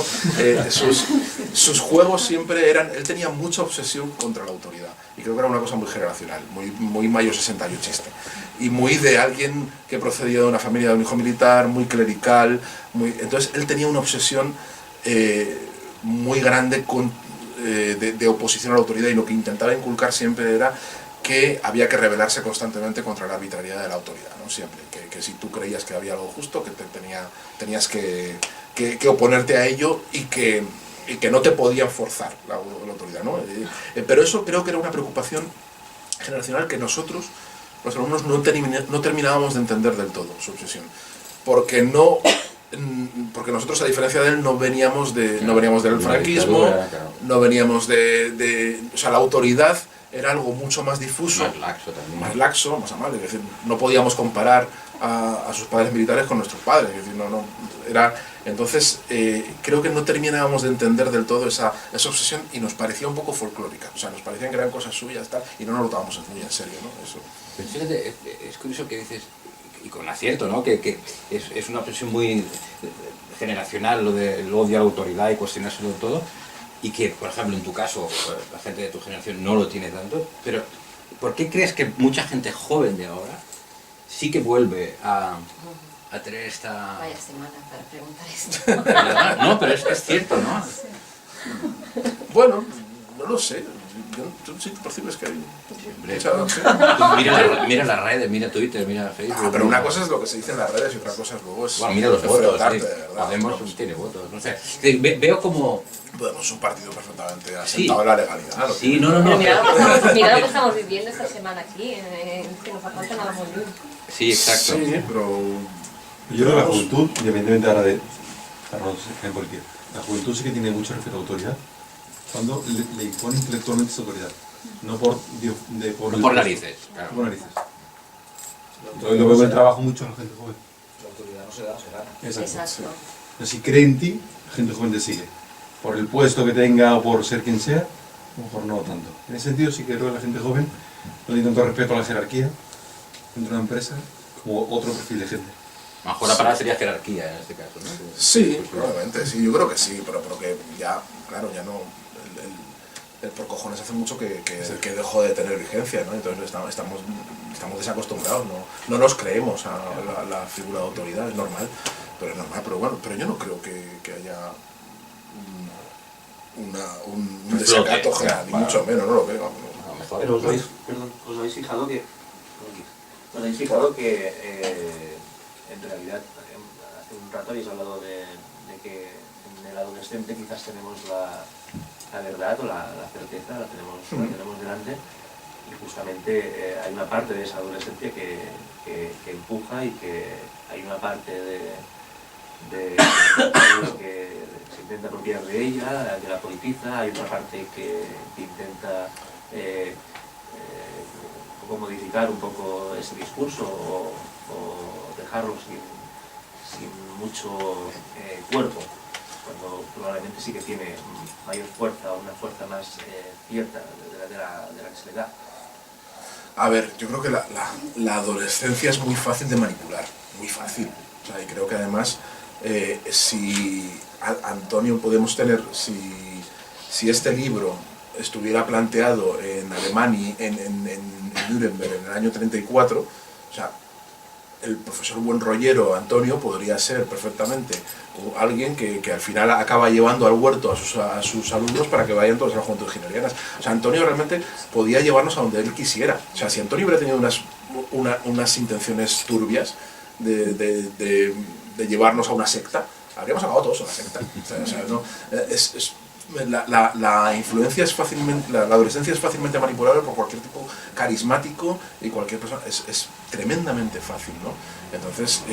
Sus juegos siempre eran, él tenía mucha obsesión contra la autoridad, y creo que era una cosa muy generacional, muy mayo 68ista, y muy de alguien que procedía de una familia de un hijo militar, muy clerical, entonces él tenía una obsesión muy grande de oposición a la autoridad, y lo que intentaba inculcar siempre era que había que rebelarse constantemente contra la arbitrariedad de la autoridad, ¿no? Siempre, que si tú creías que había algo justo, que tenías que oponerte a ello y que no te podían forzar la autoridad, ¿no? Pero eso creo que era una preocupación generacional que nosotros, los alumnos, no terminábamos de entender del todo, su obsesión, porque nosotros, a diferencia de él, no veníamos del franquismo, no veníamos o sea, la autoridad era algo mucho más difuso, más laxo, más amable, es decir, no podíamos comparar a sus padres militares con nuestros padres, es decir, entonces creo que no terminábamos de entender del todo esa obsesión, y nos parecía un poco folclórica, o sea, nos parecían que eran cosas suyas, tal, y no nos lo tomábamos muy en serio, ¿no? Eso. Pero fíjate, es curioso que dices, y con acierto, ¿no? Que es una obsesión muy generacional, lo del odio a la autoridad y cuestionárselo todo, y que, por ejemplo, en tu caso, la gente de tu generación no lo tiene tanto, pero ¿por qué crees que mucha gente joven de ahora sí que vuelve a tener esta... Vaya semana para preguntar esto. No, pero es cierto, ¿no? Bueno, no lo sé, yo sí percibes que hay... Mira las redes, mira Twitter, mira Facebook... pero una cosa es lo que se dice en las redes y otra cosa es luego es... Bueno, mira los votos, sí. ¿verdad? Podemos tiene votos, no sé. Veo como... Podemos es un partido perfectamente asentado en la legalidad, ¿no? Sí, no. Pero mira lo que estamos viviendo esta semana aquí, que nos falta nada muy bien. Sí, exacto. Sí, pero... Yo creo que la juventud, independientemente ahora de en política, la juventud sí que tiene mucho respeto a la autoridad cuando le impone intelectualmente esa autoridad, no por narices. Claro. No por narices. Entonces lo veo en el trabajo mucho en la gente joven. La autoridad no se da, se gana. Exacto. Sí. Entonces, si cree en ti, la gente joven te sigue. Por el puesto que tenga o por ser quien sea, a lo mejor no tanto. En ese sentido sí que creo que la gente joven no tiene tanto respeto a la jerarquía dentro de una empresa como otro perfil de gente. Mejor la palabra sería jerarquía en este caso, ¿no? Sí, probablemente, sí, yo creo que sí, pero que ya, claro, ya no... El por cojones hace mucho que dejó de tener vigencia, ¿no? Entonces estamos desacostumbrados, no nos creemos a la figura de autoridad, es normal, pero bueno, pero yo no creo que haya un desacato general, ni mucho menos, no lo veo. No. Pero os habéis fijado que en realidad hace un rato habéis hablado de que en el adolescente quizás tenemos la verdad o la certeza, la tenemos delante, y justamente hay una parte de esa adolescencia que empuja, y que hay una parte de que se intenta apropiar de ella, que la politiza, hay otra parte que intenta modificar un poco ese discurso o dejarlo sin mucho cuerpo, cuando probablemente sí que tiene mayor fuerza, o una fuerza más cierta de la que se le da. A ver, yo creo que la adolescencia es muy fácil de manipular, muy fácil. O sea, y creo que además, si Antonio podemos tener, si este libro estuviera planteado en Alemania, en Nuremberg, en el año 34, o sea, el profesor Buenrollero Antonio podría ser perfectamente alguien que al final acaba llevando al huerto a sus alumnos para que vayan todos a las juventudes hitlerianas. O sea, Antonio realmente podía llevarnos a donde él quisiera. O sea, si Antonio hubiera tenido unas intenciones turbias de llevarnos a una secta, habríamos acabado todos en la secta. O sea, no, la influencia es fácilmente, la adolescencia es fácilmente manipulable por cualquier tipo carismático, y cualquier persona es tremendamente fácil, ¿no? Entonces,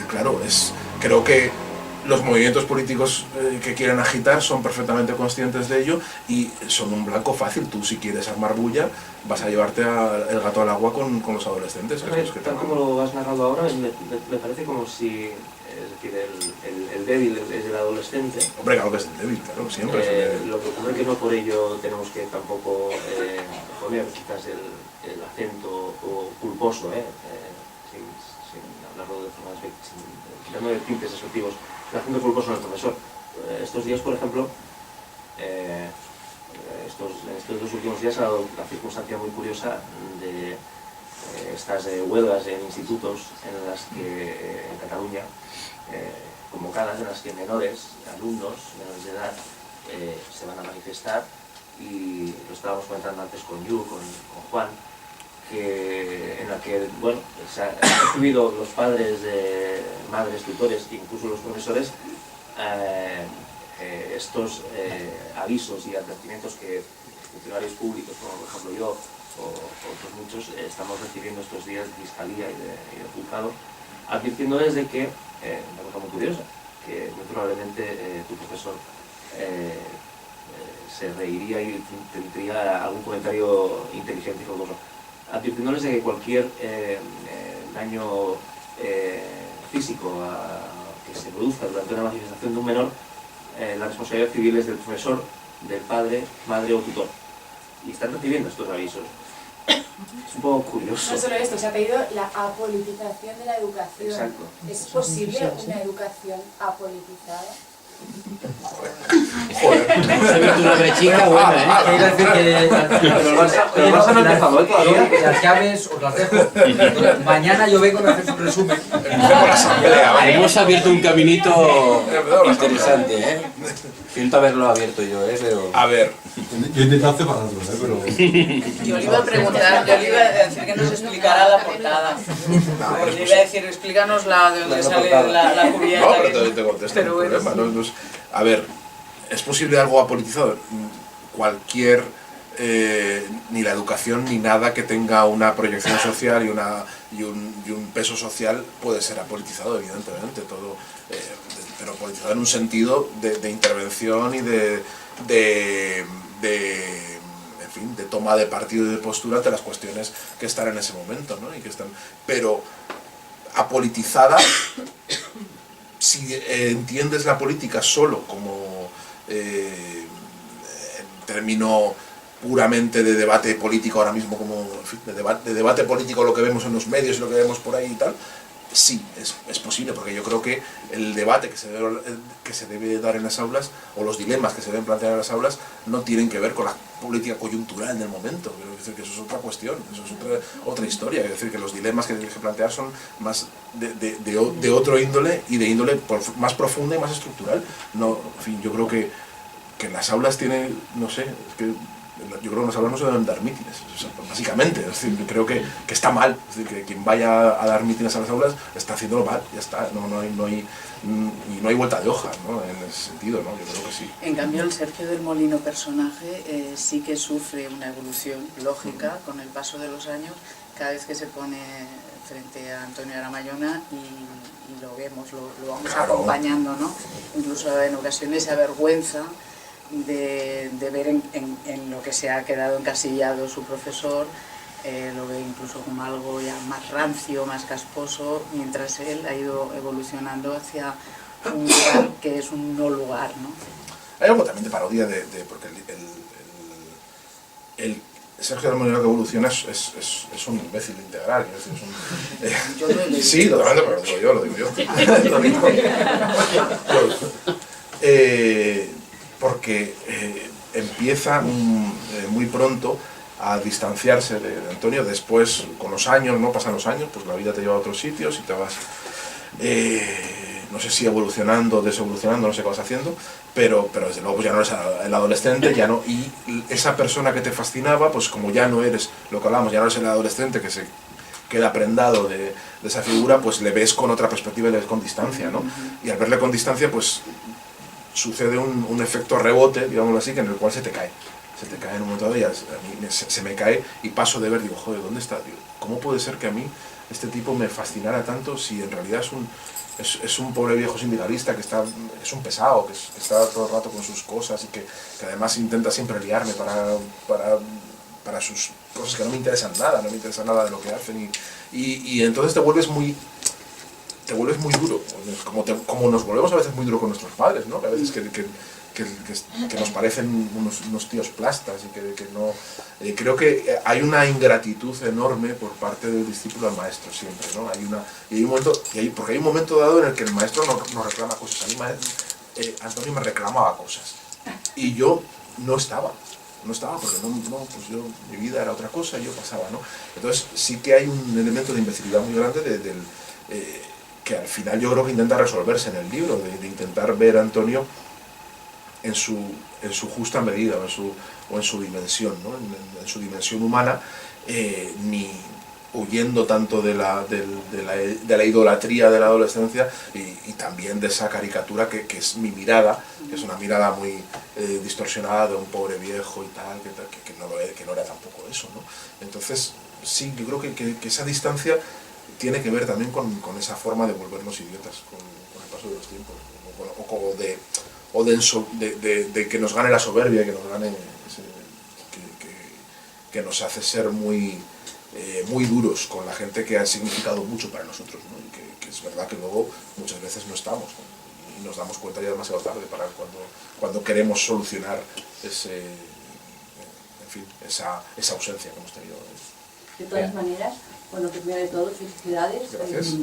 claro, creo que los movimientos políticos que quieren agitar son perfectamente conscientes de ello, y son un blanco fácil. Tú, si quieres armar bulla, vas a llevarte el gato al agua con los adolescentes. Tal como lo has narrado ahora, me parece como si es decir, el débil es el adolescente. Hombre, claro que es el débil, claro, siempre es el débil. Lo que ocurre es que no por ello tenemos que tampoco poner quizás el acento culposo, sin hablarlo de forma quitando de tintes despectivos, el acento culposo en el profesor. Estos días, por ejemplo, en estos 2 últimos días ha dado la circunstancia muy curiosa de estas huelgas en institutos en las que en Cataluña, convocadas, en las que menores de edad, se van a manifestar, y lo estábamos comentando antes con Yu, con Juan, en la que, bueno, se han recibido los padres, madres, tutores e incluso los profesores estos avisos y advertimientos que funcionarios públicos, como por ejemplo yo o otros muchos, estamos recibiendo estos días de Fiscalía y de Juzgado, advirtiéndoles de que, una cosa muy curiosa, que muy probablemente tu profesor se reiría y tendría algún comentario inteligente y jocoso, advirtiéndoles de que cualquier daño físico que se produzca durante una manifestación de un menor, la responsabilidad civil es del profesor, del padre, madre o tutor. Y están recibiendo estos avisos. Es un poco curioso. No solo esto, se ha pedido la apolitización de la educación. Exacto. ¿Es posible una educación apolitizada? Joder. Una brechica buena, Quiero decir que Pero el Barça no ha empezado hoy todavía. las llaves os las dejo. Mañana yo vengo a hacer un resumen. Empecemos la asamblea, ¿vale? Hemos abierto un caminito Empezamos la interesante, ¿eh? Siento haberlo abierto yo, pero... A ver, Yo he intentado separarlo, pero... Yo le iba a preguntar, yo le iba a decir que nos explicara la portada. Le iba a decir, explícanos de dónde sale la cubierta. no, pero te contesto, Pero no hay bueno, problema, ¿no? A ver, ¿es posible algo apolitizado? Cualquier, ni la educación ni nada que tenga una proyección social y un peso social puede ser apolitizado, evidentemente, todo, pero apolitizado en un sentido de intervención y en fin, de toma de partido y de postura ante las cuestiones que están en ese momento, ¿no? Pero apolitizada, si entiendes la política solo como en término puramente de debate político ahora mismo, como en fin, de debate político, lo que vemos en los medios y lo que vemos por ahí y tal, sí, es posible, porque yo creo que el debate que se debe dar en las aulas, o los dilemas que se deben plantear en las aulas, no tienen que ver con la política coyuntural del momento. Quiero decir que eso es otra cuestión, eso es otra historia. Quiero decir que los dilemas que tienes que plantear son más de otro índole, y de índole más profunda y más estructural. No, en fin, yo creo que en las aulas tiene, no sé, es que yo creo que en las aulas no se deben dar mítines, o sea, básicamente. Es decir, creo que está mal. Es decir, que quien vaya a dar mítines a las aulas está haciéndolo mal, ya está. No hay vuelta de hoja, ¿no? En ese sentido, ¿no? Yo creo que sí. En cambio, el Sergio del Molino personaje sí que sufre una evolución lógica con el paso de los años, cada vez que se pone frente a Antonio Aramayona y lo vemos, lo vamos acompañando, ¿no? Incluso en ocasiones se avergüenza de ver en lo que se ha quedado encasillado su profesor, lo ve incluso como algo ya más rancio, más casposo, mientras él ha ido evolucionando hacia un lugar que es un no lugar, ¿no? Hay algo también de parodia porque el Sergio del Molino que evoluciona es un imbécil integral. Yo lo he leído. Sí, totalmente, pero lo digo yo. Porque empieza muy pronto a distanciarse de Antonio. Después, con los años, ¿no? Pasan los años, pues la vida te lleva a otros sitios y te vas, no sé si evolucionando, desevolucionando, no sé qué vas haciendo, pero desde luego pues ya no eres el adolescente, ya no, y esa persona que te fascinaba, pues como ya no eres, lo que hablábamos, ya no eres el adolescente que se queda prendado de esa figura, pues le ves con otra perspectiva y le ves con distancia, ¿no? Y al verle con distancia, pues sucede un efecto rebote, digámoslo así, que en el cual se te cae en un momento dado, y a mí se me cae y paso de ver, digo, joder, ¿dónde está? Digo, ¿cómo puede ser que a mí este tipo me fascinara tanto si en realidad es un pobre viejo sindicalista que es un pesado, que está todo el rato con sus cosas y que además intenta siempre liarme para sus cosas que no me interesan nada de lo que hacen, y entonces te vuelves muy te vuelves muy duro, como nos volvemos a veces muy duro con nuestros padres, ¿no? Que a veces que nos parecen unos tíos plastas y que no... creo que hay una ingratitud enorme por parte del discípulo al maestro siempre, ¿no? Porque hay un momento dado en el que el maestro nos reclama cosas. A mí Antonio me reclamaba cosas y yo no estaba porque pues mi vida era otra cosa y yo pasaba, ¿no? Entonces sí que hay un elemento de imbecilidad muy grande que al final yo creo que intenta resolverse en el libro, de intentar ver a Antonio en su justa medida o en su dimensión, ¿no? En su dimensión humana, ni huyendo tanto de la idolatría de la adolescencia y también de esa caricatura que es mi mirada, que es una mirada muy distorsionada de un pobre viejo y tal, que no era tampoco eso, ¿no? Entonces sí, yo creo que esa distancia tiene que ver también con esa forma de volvernos idiotas con el paso de los tiempos, o de que nos gane la soberbia, que nos gane que nos hace ser muy duros con la gente que ha significado mucho para nosotros, ¿no? Y que es verdad que luego muchas veces no estamos, ¿no? Y nos damos cuenta ya demasiado tarde para cuando queremos solucionar esa ausencia que hemos tenido. De todas maneras, bueno, primero de todo, felicidades. Gracias.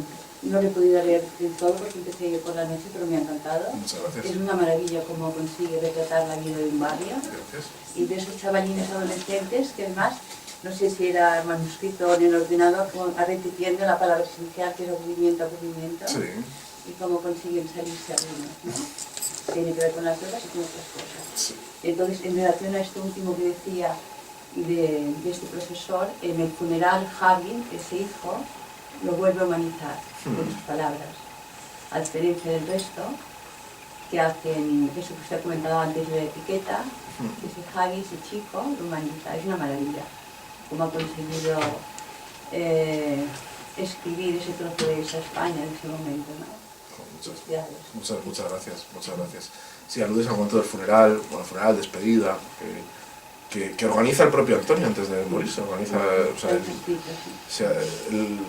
No lo he podido leer del todo porque empecé yo por la noche, pero me ha encantado. Muchas gracias. Es una maravilla cómo consigue retratar la vida de un barrio. Gracias. Y de esos chavalines adolescentes, que además, no sé si era manuscrito o en el ordenador, repitiendo la palabra esencial, que es aburrimiento. Sí. Y cómo consiguen salirse algunos, ¿no? Tiene que ver con las drogas y con otras cosas. Sí. Entonces, en relación a esto último que decía de este profesor, en el funeral Javi, ese hijo, lo vuelve a humanizar con sus palabras, a diferencia del resto, que hacen eso que usted ha comentado antes de la etiqueta, ese Javi, ese chico, lo humaniza. Es una maravilla cómo ha conseguido escribir ese trozo de esa España en ese momento, ¿no? Muchas gracias. Sí, aludes al momento del funeral, despedida, que organiza el propio Antonio antes de morirse. Él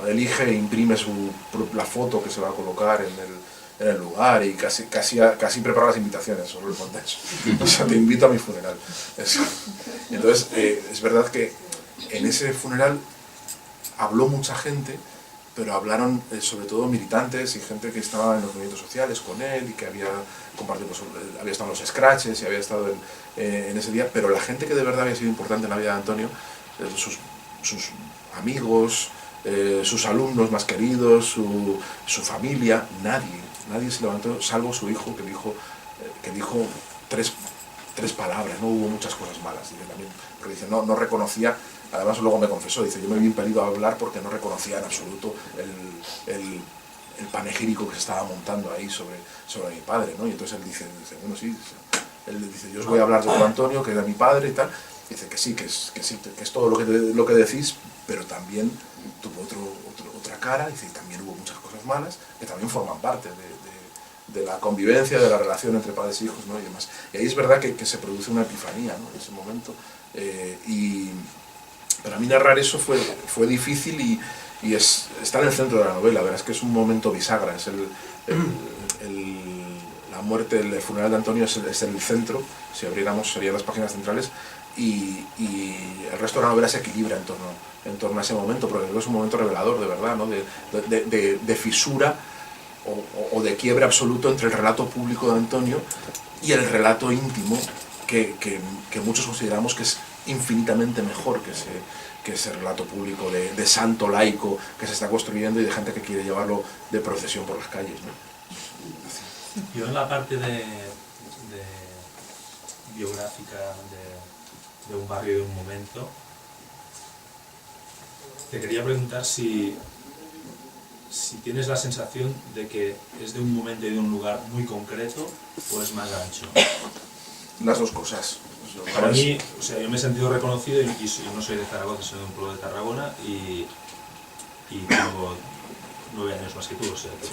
elige e imprime la foto que se va a colocar en el lugar y casi prepara las invitaciones, solo le falta eso. O sea, te invito a mi funeral. Eso. Entonces, es verdad que en ese funeral habló mucha gente, pero hablaron sobre todo militantes y gente que estaba en los movimientos sociales con él y que había compartido, pues, había estado en los scratches y había estado en ese día, pero la gente que de verdad había sido importante en la vida de Antonio, sus amigos, sus alumnos más queridos, su familia, nadie se levantó, salvo su hijo, que dijo tres palabras, no hubo muchas cosas malas, dice también, porque dice, no reconocía. Además luego me confesó, dice, yo me vi impedido a hablar porque no reconocía en absoluto el panegírico que se estaba montando ahí sobre mi padre, ¿no? Y entonces él dice, bueno, sí, él dice, yo os voy a hablar de tu Antonio, que era mi padre y tal. Dice que sí, que es todo lo que decís, pero también tuvo otra cara, dice, y también hubo muchas cosas malas, que también forman parte de la convivencia, de la relación entre padres e hijos, ¿no? Y demás. Y ahí es verdad que se produce una epifanía, ¿no? En ese momento. Para mí narrar eso fue difícil y está en el centro de la novela. Verás que es un momento bisagra, es la muerte, el funeral de Antonio es el centro, si abriéramos serían las páginas centrales, y el resto de la novela se equilibra en torno a ese momento, porque es un momento revelador, de verdad, ¿no? de fisura o de quiebre absoluto entre el relato público de Antonio y el relato íntimo que muchos consideramos que es infinitamente mejor que ese relato público de santo laico que se está construyendo y de gente que quiere llevarlo de procesión por las calles, ¿no? Yo en la parte de biográfica de un barrio y de un momento, te quería preguntar si tienes la sensación de que es de un momento y de un lugar muy concreto o es más ancho. Las dos cosas. Para mí, o sea, yo me he sentido reconocido y yo no soy de Zaragoza, soy de un pueblo de Tarragona y tengo 9 años más que tú, o sea, que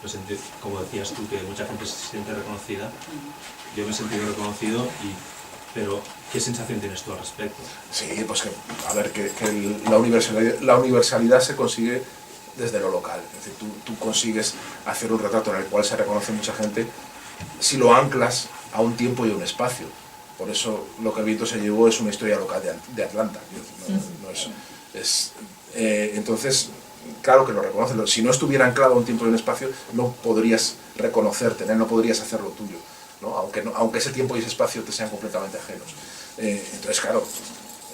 me sentí, como decías tú, que mucha gente se siente reconocida. Yo me he sentido reconocido, pero ¿qué sensación tienes tú al respecto? Sí, pues que la universalidad se consigue desde lo local. Es decir, tú consigues hacer un retrato en el cual se reconoce mucha gente si lo anclas a un tiempo y a un espacio. Por eso lo que el viento se llevó es una historia local de Atlanta. Entonces, claro que lo reconoces. Si no estuviera anclado a un tiempo y un espacio, no podrías reconocerte, no podrías hacerlo tuyo, ¿no? Aunque ese tiempo y ese espacio te sean completamente ajenos. Entonces, claro,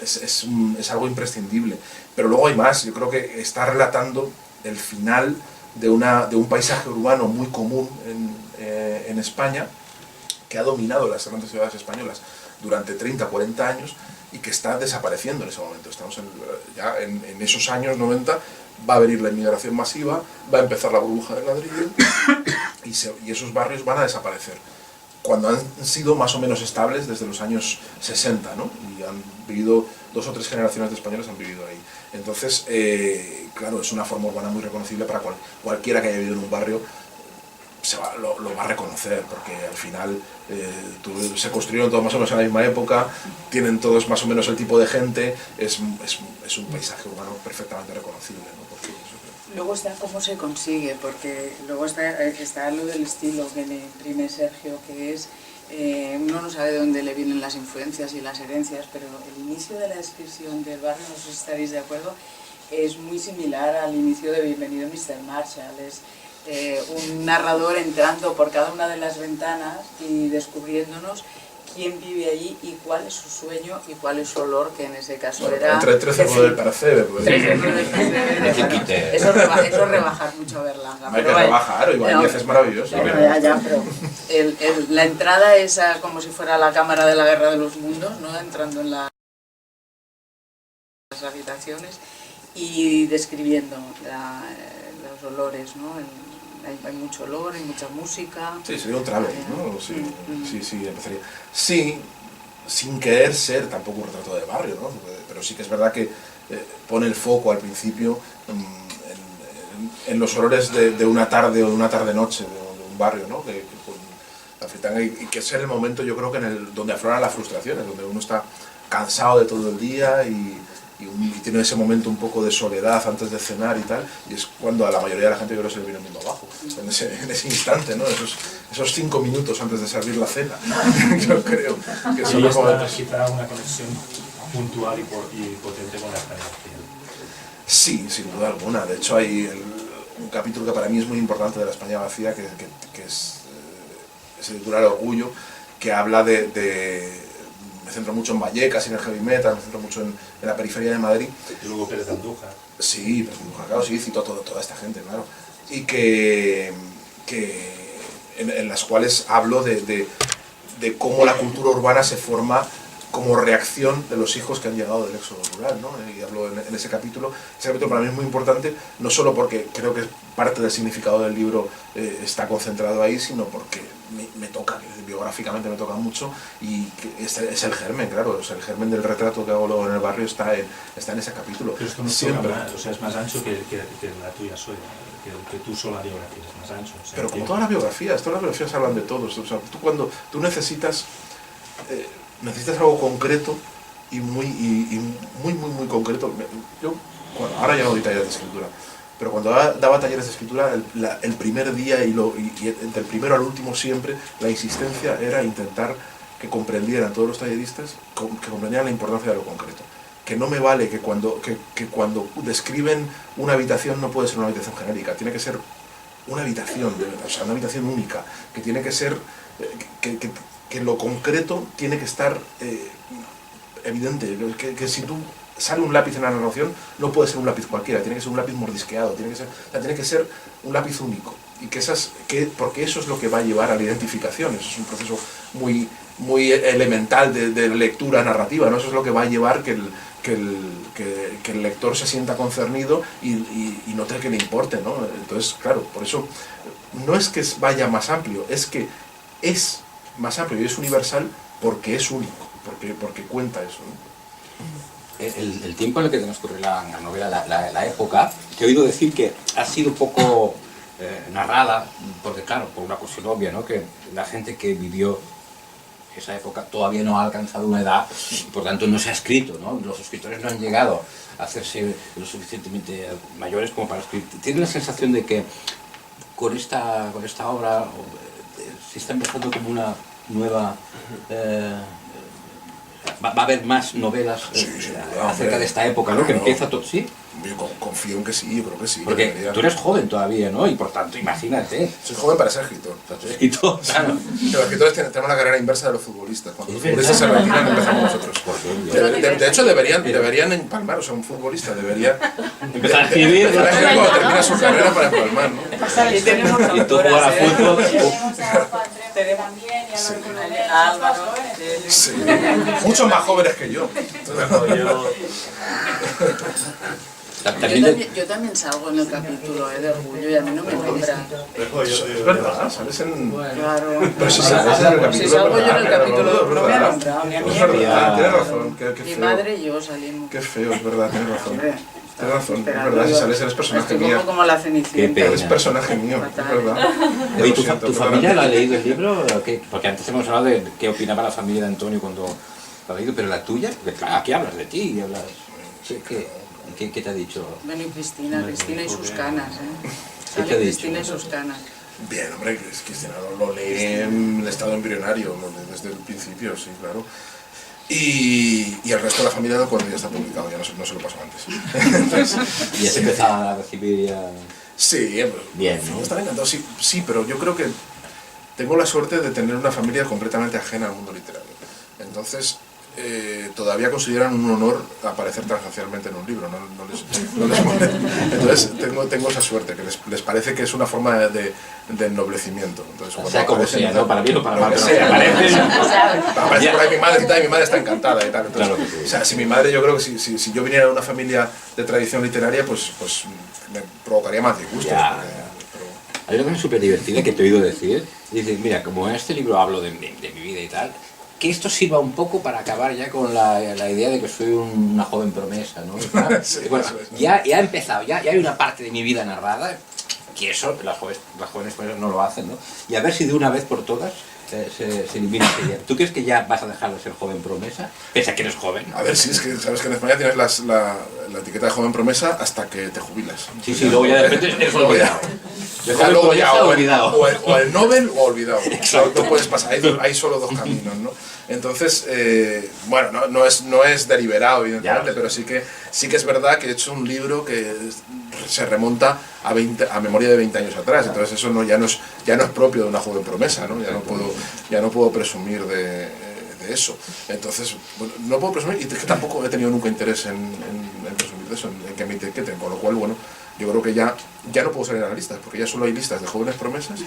es algo imprescindible. Pero luego hay más. Yo creo que está relatando el final de un paisaje urbano muy común en España, que ha dominado las grandes ciudades españolas durante 30, 40 años y que está desapareciendo en ese momento. Estamos ya en esos años 90, va a venir la inmigración masiva, va a empezar la burbuja del ladrillo y esos barrios van a desaparecer, cuando han sido más o menos estables desde los años 60, ¿no? Y han vivido 2 o 3 generaciones de españoles han vivido ahí. Entonces, claro, es una forma urbana muy reconocible para cualquiera que haya vivido en un barrio. Lo va a reconocer, porque al final se construyeron todos más o menos en la misma época, tienen todos más o menos el tipo de gente, es un paisaje urbano perfectamente reconocible, ¿no? Luego está cómo se consigue, porque luego está lo del estilo que le imprime Sergio, que es, uno no sabe de dónde le vienen las influencias y las herencias, pero el inicio de la descripción del barrio, no sé si estaréis de acuerdo, es muy similar al inicio de Bienvenido Mr. Marshall. Es un narrador entrando por cada una de las ventanas y descubriéndonos quién vive allí y cuál es su sueño y cuál es su olor, que en ese caso era... Entre 13 del Percebe. Eso es rebajar mucho a Berlanga. No hay que rebajar, Ibáñez es maravilloso. Ya, pero la entrada es como si fuera la cámara de la Guerra de los Mundos, ¿no? Entrando en las habitaciones y describiendo los olores, ¿no? Hay mucho olor, hay mucha música. Sí, sería un travel, ¿no? Sí, empezaría. Sí, sin querer ser tampoco un retrato de barrio, ¿no? Pero sí que es verdad que pone el foco al principio en los olores de una tarde o de una tarde-noche de un barrio, ¿no? La fritanga, y que es el momento, yo creo que donde afloran las frustraciones, donde uno está cansado de todo el día y tiene ese momento un poco de soledad antes de cenar y tal, y es cuando a la mayoría de la gente yo creo que se le viene el mundo abajo, en ese instante, ¿no? Esos 5 minutos antes de servir la cena, yo creo que son los momentos. Quizá una conexión puntual y potente con la España vacía. Sí, sin duda alguna. De hecho hay un capítulo que para mí es muy importante de la España vacía, que se titula El Orgullo, que habla me centro mucho en Vallecas y en el heavy metal, me centro mucho en la periferia de Madrid. Y luego Pérez de Andújar. Sí, Pérez de Andújar, claro, sí, cito toda esta gente, claro. Y que en las cuales hablo de cómo la cultura urbana se forma como reacción de los hijos que han llegado del éxodo rural, ¿no? Y hablo en ese capítulo. Ese capítulo para mí es muy importante, no solo porque creo que parte del significado del libro está concentrado ahí, sino porque me toca, biográficamente me toca mucho, y es el germen, claro, el germen del retrato que hago luego en el barrio está en ese capítulo. Pero esto no siempre. Es más ancho que la tuya sola, que tú sola biografía, es más ancho. Pero como todas las biografías hablan de todos. O sea, tú necesitas algo concreto y muy concreto. Ahora ya no doy talleres de escritura, pero cuando daba talleres de escritura, el primer día y del primero al último siempre, la insistencia era intentar que comprendieran todos los talleristas, que comprendieran la importancia de lo concreto. Que no me vale que cuando describen una habitación no puede ser una habitación genérica, tiene que ser una habitación, una habitación única, que tiene que ser, que lo concreto tiene que estar evidente, que si tú sale un lápiz en la narración, no puede ser un lápiz cualquiera, tiene que ser un lápiz mordisqueado, tiene que ser un lápiz único, y porque eso es lo que va a llevar a la identificación. Eso es un proceso muy elemental de lectura narrativa, ¿no? Eso es lo que va a llevar que el lector se sienta concernido y note que le importe, ¿no? Entonces, claro, por eso no es que vaya más amplio, es que es más amplio y es universal porque es único, porque cuenta eso, ¿no? El tiempo en el que transcurre la novela, la época, que he oído decir que ha sido poco narrada, porque claro, por una cuestión obvia, ¿no? Que la gente que vivió que esa época todavía no ha alcanzado una edad, y por tanto no se ha escrito, ¿no? Los escritores no han llegado a hacerse lo suficientemente mayores como para escribir. ¿Tienes la sensación de que con esta obra se está empezando como una nueva... va a haber más novelas acerca de esta época, ¿no? Que empieza todo, ¿sí? Yo confío en que sí, yo creo que sí. Porque debería. tú eres joven todavía, ¿no? Y por tanto, imagínate. Soy joven para ser escritor. Escritor, claro. Los escritores tenemos la carrera inversa de los futbolistas. Cuando los futbolistas se retiran, empezamos nosotros. De hecho, deberían empalmar, o sea, un futbolista debería empezar a escribir cuando termina su carrera para empalmar, ¿no? Y tenemos y tú jugar a fútbol. Tenemos también y Álvaro Colomé, Sí. Muchos más jóvenes que yo. Yo también salgo en el capítulo de Orgullo y a mí no me nombran. Es verdad, ¿sabes? Claro. Pero si sales en el capítulo. Si salgo yo en el capítulo de Orgullo, no me ha verdad. nombrado, ni a mí Es ni a mi verdad, madre. tienes razón. Qué Mi feo. madre y yo salimos. Qué feo, es verdad, tienes razón. Hombre, Tienes razón, es esperando verdad, si yo. sales eres personaje Estoy mío. como la Qué Cenicienta. pena. Eres personaje mío, es verdad. Oye, Lo ¿tu siento, familia perdona. lo ha leído el libro? Porque antes hemos hablado de qué opinaba la familia de Antonio cuando lo ha leído, pero la tuya, porque claro, aquí hablas de ti y hablas... ¿Qué te ha dicho? Bueno, y Cristina y sus canas, ¿eh? ¿Qué te ha Sale dicho? Cristina y sus canas. Bien, hombre, Cristina lo lee en estado embrionario, lo lee desde el principio, sí, claro. Y el resto de la familia cuando ya está publicado, ya no se lo pasó antes. Entonces, Y has empezado a recibir ya... sí, Bien, ¿no? están encantados, sí, pero yo creo que tengo la suerte de tener una familia completamente ajena al mundo literario. Entonces, todavía consideran un honor aparecer tangencialmente en un libro, no les molesta. Entonces tengo esa suerte, que les parece que es una forma de ennoblecimiento. Entonces, O sea, como sea, ¿no? Para bien o para mal, pero sea, aparece... por ahí mi madre y tal, y mi madre está encantada y tal. Entonces, Claro que sí. o sea, si mi madre, yo creo que si yo viniera de una familia de tradición literaria, pues me provocaría más disgustos. Ya. Pero, Hay una cosa súper divertida que te he oído decir. Dices, mira, como en este libro hablo de mi vida y tal, que esto sirva un poco para acabar ya con la idea de que soy una joven promesa, ¿no? Sí, Bueno, eso es. ya ha empezado, ya hay una parte de mi vida narrada, que eso las jóvenes pues no lo hacen, ¿no? Y a ver si de una vez por todas se elimina esa idea. ¿Tú crees que ya vas a dejar de ser joven promesa? Pese a que eres joven. a ver, sí, es que sabes que en España tienes la etiqueta de joven promesa hasta que te jubilas. Sí, luego ya de repente eres Luego ya. olvidado. De Ya joven luego ya, promesa, o olvidado. el Nobel o olvidado. Exacto. No puedes pasar, hay solo dos caminos, ¿no? Entonces, bueno, no es deliberado, evidentemente, Ya. pero sí que es verdad que he hecho un libro que se remonta a memoria de 20 años atrás. Entonces eso ya no es propio de una joven promesa, ¿no? Ya no puedo presumir de eso. Entonces, bueno, no puedo presumir, y es que tampoco he tenido nunca interés en presumir de eso, en que me etiqueten, con lo cual, bueno, yo creo que ya no puedo salir a las listas, porque ya solo hay listas de jóvenes promesas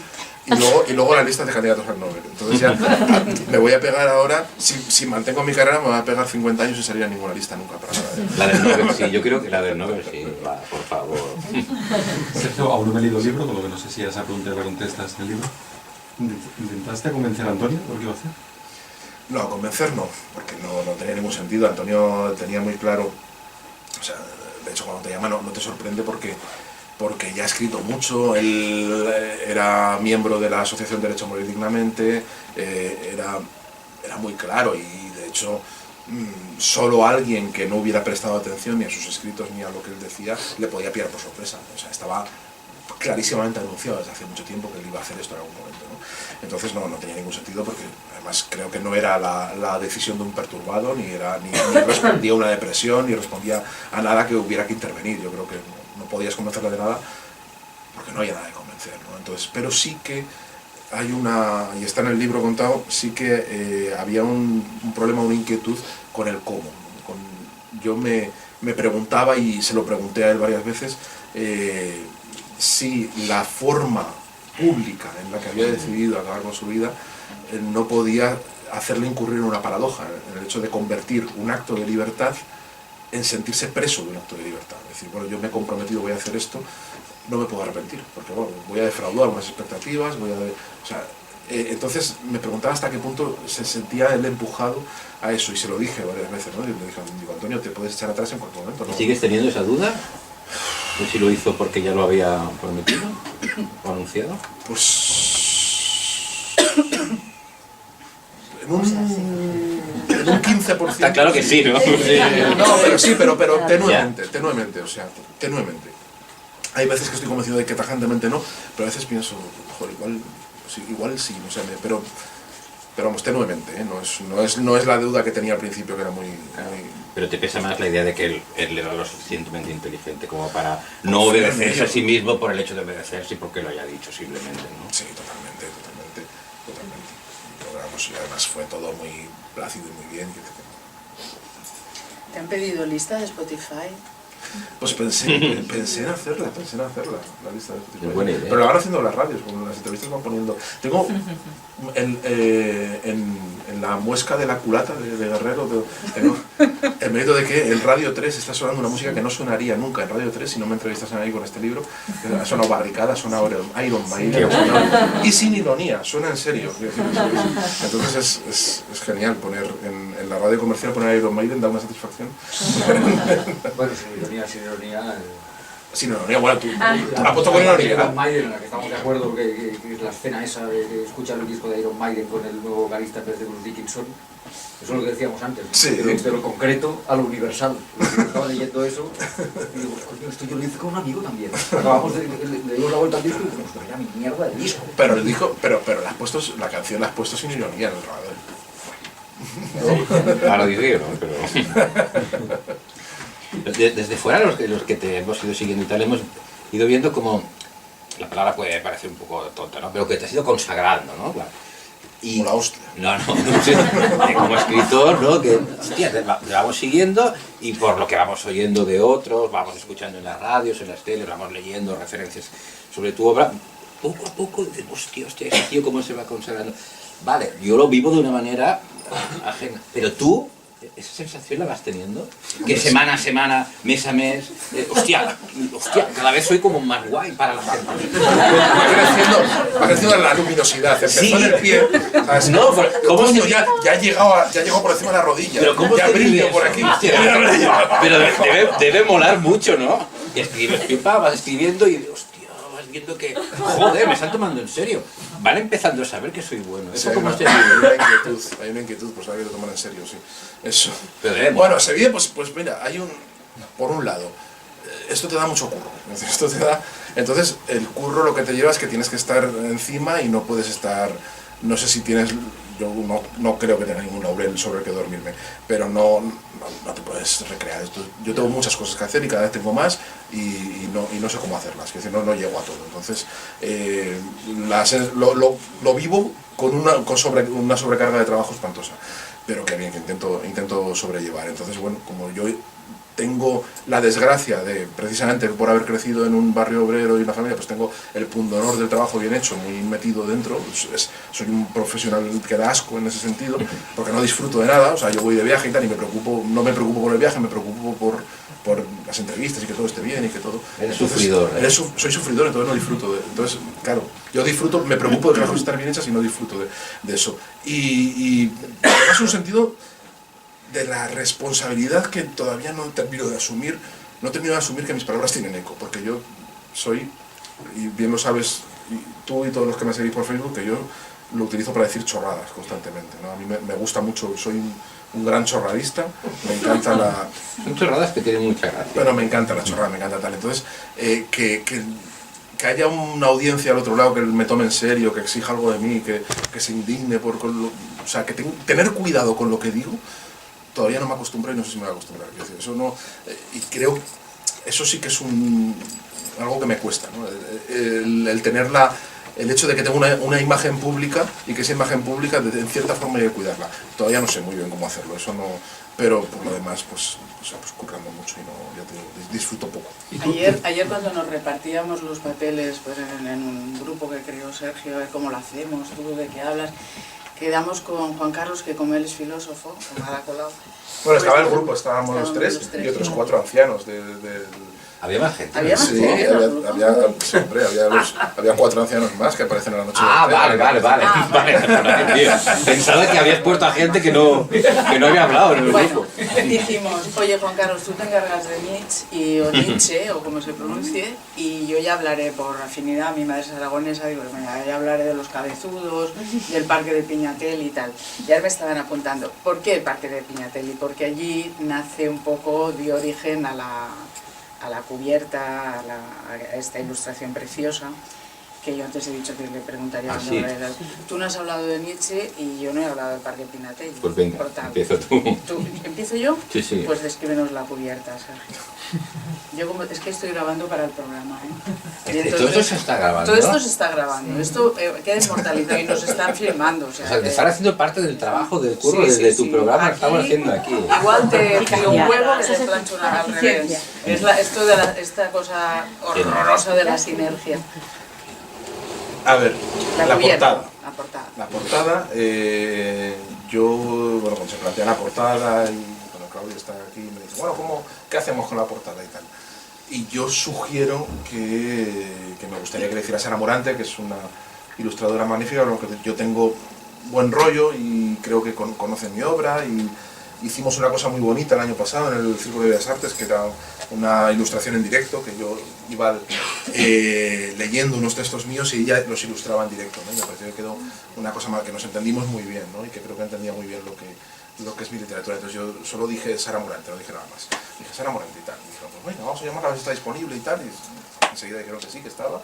y luego las listas de candidatos al Nobel. Entonces ya me voy a pegar ahora, si mantengo mi carrera, me voy a pegar 50 años sin salir a ninguna lista nunca para nada. La del Nobel, sí, yo creo que la del Nobel, sí, va, por favor. Sergio, aún no me he leído el libro, con lo que no sé si a esa pregunta la contestas en el libro. ¿Intentaste convencer a Antonio de lo que iba a hacer? No, convencer no, porque no tenía ningún sentido. Antonio tenía muy claro, o sea, de hecho cuando te llama no te sorprende porque ya ha escrito mucho. Él era miembro de la Asociación Derecho a Morir Dignamente, era muy claro, y de hecho solo alguien que no hubiera prestado atención ni a sus escritos ni a lo que él decía le podía pillar por sorpresa. O sea, estaba clarísimamente anunciado desde hace mucho tiempo que él iba a hacer esto en algún momento, ¿no? Entonces no tenía ningún sentido, porque además creo que no era la decisión de un perturbado, ni respondía a una depresión, ni respondía a nada que hubiera que intervenir. Yo creo que no podías convencerle de nada porque no había nada de convencer, ¿no? Entonces, pero sí que hay y está en el libro contado, sí que había un problema, una inquietud con el cómo. Yo me preguntaba, y se lo pregunté a él varias veces, si la forma pública en la que había decidido acabar con su vida no podía hacerle incurrir en una paradoja, en el hecho de convertir un acto de libertad en sentirse preso de un acto de libertad. Es decir, bueno, yo me he comprometido, voy a hacer esto, no me puedo arrepentir, porque bueno, voy a defraudar unas expectativas, entonces me preguntaba hasta qué punto se sentía él empujado a eso, y se lo dije varias veces, ¿no? Y le dije, digo, Antonio, te puedes echar atrás en cualquier momento, ¿no? ¿Sigues teniendo esa duda? ¿O si lo hizo porque ya lo había prometido o anunciado? Pues en un 15%. Está claro que sí, ¿no? No, pero sí, pero tenuemente, o sea, tenuemente. Hay veces que estoy convencido de que tajantemente no, pero a veces pienso, joder, igual sí, no sé, pero vamos, tenuemente, ¿eh? No es la deuda que tenía al principio, que era muy... Pero te pesa más la idea de que él era lo suficientemente inteligente como para no obedecerse a sí mismo por el hecho de obedecerse y porque lo haya dicho simplemente, ¿no? Sí, totalmente. Pero vamos, y además fue todo muy plácido y muy bien. ¿Te han pedido lista de Spotify? Pues pensé en hacerla, la lista de Spotify. Es buena idea. Pero la van haciendo las radios, como las entrevistas van poniendo. Tengo en la muesca de la culata de Guerrero, tengo el mérito de que el Radio 3 está sonando una música que no sonaría nunca en Radio 3 si no me entrevistasen ahí con este libro. Ha sonado Barricada, suena Iron Maiden, y sin ironía, suena en serio. Entonces es genial poner en la radio comercial, poner Iron Maiden da una satisfacción. Bueno, sin ironía. Sin ironía, bueno, tú apuesto con ironía. Iron Maiden, en la que estamos de acuerdo, que es la escena esa de escuchar el disco de Iron Maiden con el nuevo vocalista en vez de Bruce Dickinson. Eso es lo que decíamos antes, sí. De lo concreto a lo universal. Estaba leyendo eso y digo, coño, esto yo lo hice con un amigo también. Acabamos de dar la vuelta al disco y dijimos, vaya mi mierda de disco. Pero el disco, pero la canción la has puesto sin ironía en el radio. Ahora digo, ¿no? Pero... Desde fuera, los que te hemos ido siguiendo y tal, hemos ido viendo como, la palabra puede parecer un poco tonta, ¿no? Pero que te has ido consagrando, ¿no? Y, como la hostia. No, como escritor, ¿no? Que, hostia, te vamos siguiendo y por lo que vamos oyendo de otros, vamos escuchando en las radios, en las teles, vamos leyendo referencias sobre tu obra, poco a poco dices, hostia, ese tío cómo se va consagrando. Vale, yo lo vivo de una manera ajena, pero tú, ¿esa sensación la vas teniendo? Que semana a semana, mes a mes, hostia, cada vez soy como más guay para la gente. Va creciendo la luminosidad, empezó sí. en el pie, ¿sabes? No, ¿cómo coño, ya ha llegado por encima de la rodilla, pero ¿cómo ya brillo por aquí. Pero debe molar mucho, ¿no? Y escribes pipa, vas escribiendo y hostia, vas viendo que, joder, me están tomando en serio. Van empezando a saber que soy bueno. Sí, Eso como hay una inquietud por saber que lo toman en serio, sí. Eso. Bueno, se viene, pues mira, por un lado, esto te da mucho curro. Entonces, el curro lo que te lleva es que tienes que estar encima y no puedes estar, no sé si tienes, yo no creo que tenga ningún laurel sobre el que dormirme, pero no te puedes recrear esto. Yo tengo muchas cosas que hacer y cada vez tengo más y no sé cómo hacerlas, es decir, no llego a todo. Entonces, lo vivo con una sobrecarga de trabajo espantosa, pero que bien, que intento sobrellevar. Entonces, bueno, como yo tengo la desgracia de, precisamente por haber crecido en un barrio obrero y una familia, pues tengo el pundonor del trabajo bien hecho, muy metido dentro, soy un profesional que da asco en ese sentido, porque no disfruto de nada, o sea, yo voy de viaje y tal, y no me preocupo por el viaje, me preocupo por las entrevistas y que todo esté bien y que todo. Eres sufridor. Soy sufridor, entonces no disfruto. Entonces, claro, yo disfruto, me preocupo de que las cosas estén bien hechas y no disfruto de eso. Y además un sentido de la responsabilidad que todavía no termino de asumir que mis palabras tienen eco, porque yo soy, y bien lo sabes tú y todos los que me seguís por Facebook, que yo lo utilizo para decir chorradas constantemente, ¿no? A mí me gusta mucho, soy un gran chorradista, me encanta la... Son chorradas que tienen mucha gracia. Bueno, me encanta la chorrada, me encanta tal. Entonces, que haya una audiencia al otro lado que me tome en serio, que exija algo de mí, que se indigne o sea, que tener cuidado con lo que digo, todavía no me acostumbro y no sé si me voy a acostumbrar. Es decir, eso no, y creo eso sí que es algo que me cuesta, ¿no? El tener el hecho de que tengo una imagen pública y que esa imagen pública en cierta forma hay que cuidarla. Todavía no sé muy bien cómo hacerlo, eso no, pero por lo demás pues currando mucho y no, ya te digo, disfruto poco. Ayer cuando nos repartíamos los papeles pues, en un grupo que creó Sergio, a ver cómo lo hacemos, tú de qué hablas, quedamos con Juan Carlos, que como él es filósofo, como ha colado. Bueno, estaba el grupo, estábamos los tres y otros 4 ancianos ¿Había más gente? Sí, había 4 ancianos más que aparecen en la noche. Vale. Pensaba que habías puesto a gente que no había hablado en el grupo. Dijimos, oye Juan Carlos, tú te encargas de Nietzsche, o como se pronuncie, y yo ya hablaré por afinidad, mi madre es aragonesa, digo, ya hablaré de los cabezudos, del parque de Piña Pignatelli y tal. Ya me estaban apuntando. ¿Por qué el Parque de Pignatelli? Porque allí nace un poco, dio origen a la cubierta, a esta ilustración preciosa, que yo antes he dicho que le preguntaría cuando hablara. Tú no has hablado de Nietzsche y yo no he hablado del Parque Pignatelli. Pues venga, por tanto, empieza tú. ¿Empiezo yo? Sí, sí. Pues descríbenos la cubierta, Sergio. Yo es que estoy grabando para el programa, ¿eh? Y entonces, todo esto se está grabando. Todo esto se está grabando, esto queda inmortalizado y nos están filmando. O sea, que están haciendo parte del trabajo, del curro, de tu programa que estamos haciendo aquí. Igual te tiro un huevo que te plancho una al revés. Es esto de esta cosa horrorosa de la sinergia. A ver, la portada. La portada. La portada, yo, bueno, cuando se plantea la portada y cuando Claudia está aquí me dice, bueno, ¿qué hacemos con la portada y tal? Y yo sugiero que me gustaría que le hiciera Sara Morante, que es una ilustradora magnífica, con la que yo tengo buen rollo y creo que conoce mi obra, y hicimos una cosa muy bonita el año pasado en el Círculo de Bellas Artes, que era una ilustración en directo, que yo iba leyendo unos textos míos y ella los ilustraba en directo, ¿no? Y me pareció que quedó una cosa que nos entendimos muy bien, ¿no? Y que creo que entendía muy bien lo que es mi literatura. Entonces yo solo dije Sara Morante, no dije nada más. Dije Sara Morante y tal. Y dijeron, pues bueno, vamos a llamarla a ver si está disponible y tal. Y enseguida dijeron que sí, que estaba.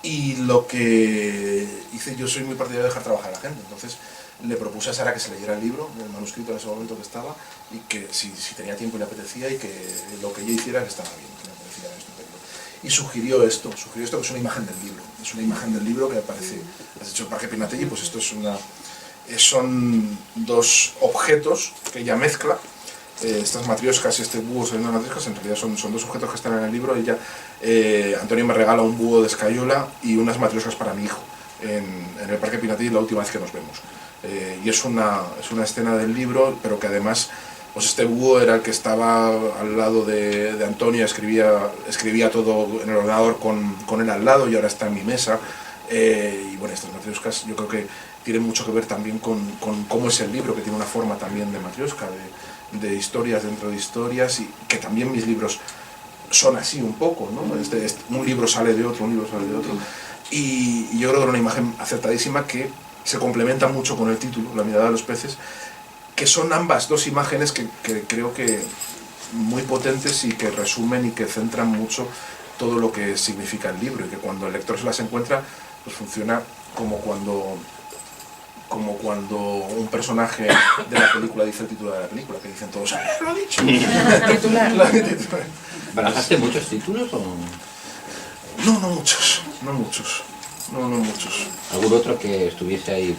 Y lo que hice, yo soy muy partidario de dejar trabajar a la gente, entonces le propuse a Sara que se leyera el libro, el manuscrito en ese momento que estaba, y que si tenía tiempo y le apetecía, y que lo que ella hiciera que estaba bien, que le parecía estupendo. Y sugirió esto que es una imagen del libro, que me parece, has dicho el Parque Pignatelli, pues esto es son dos objetos que ella mezcla, estas matrioscas y este búho saliendo de matrioscas, en realidad son dos objetos que están en el libro. Ella, Antonio me regala un búho de escayola y unas matrioscas para mi hijo en el Parque Pignatelli la última vez que nos vemos. Y es una escena del libro, pero que además, pues este búho era el que estaba al lado de Antonio, escribía todo en el ordenador con él al lado, y ahora está en mi mesa. Y bueno, estas matrioscas yo creo que tienen mucho que ver también con cómo es el libro, que tiene una forma también de matrioska, de historias dentro de historias, y que también mis libros son así un poco, ¿no? Un libro sale de otro, y yo creo que era una imagen acertadísima que se complementa mucho con el título, La mirada de los peces, que son ambas dos imágenes que creo que muy potentes y que resumen y que centran mucho todo lo que significa el libro, y que cuando el lector se las encuentra, pues funciona como cuando un personaje de la película dice el título de la película, que dicen todos, lo ha dicho. Titular. ¿Barajaste muchos títulos o...? No muchos. ¿Algún otro que estuviese ahí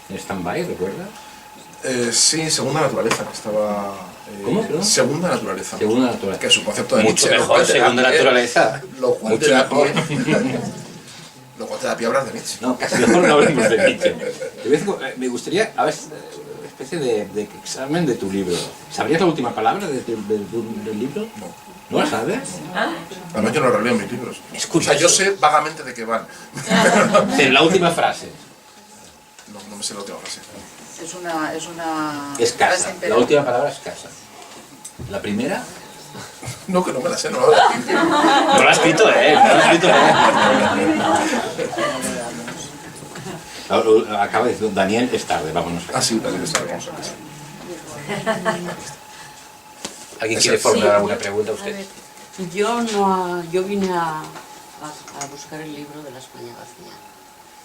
en stand-by, recuerdas? Sí, Segunda Naturaleza, que estaba... ¿Cómo? ¿Perdón? Segunda Naturaleza. Que es un concepto de mucho Nietzsche. Mejor, Segunda Naturaleza. Lo cual mucho te da mejor. Lo cual te da pie a hablar de Nietzsche. No, casi mejor no hablemos de Nietzsche. Me gustaría, a ver, una especie de examen de tu libro. ¿Sabrías la última palabra del libro? No. ¿No la sabes? Además yo no releo mis libros. Escucha, o sea, yo sé vagamente de qué van. En la última frase. No me sé la última frase. Es una escasa. La última palabra escasa. ¿La primera? No, que no me la sé, no lo ha escrito él. Acaba de decir, Daniel, es tarde, vámonos. Sí, Daniel, es tarde, vamos a casa. ¿Alguien quiere formular alguna pregunta a usted? Yo vine a buscar el libro de la España vacía.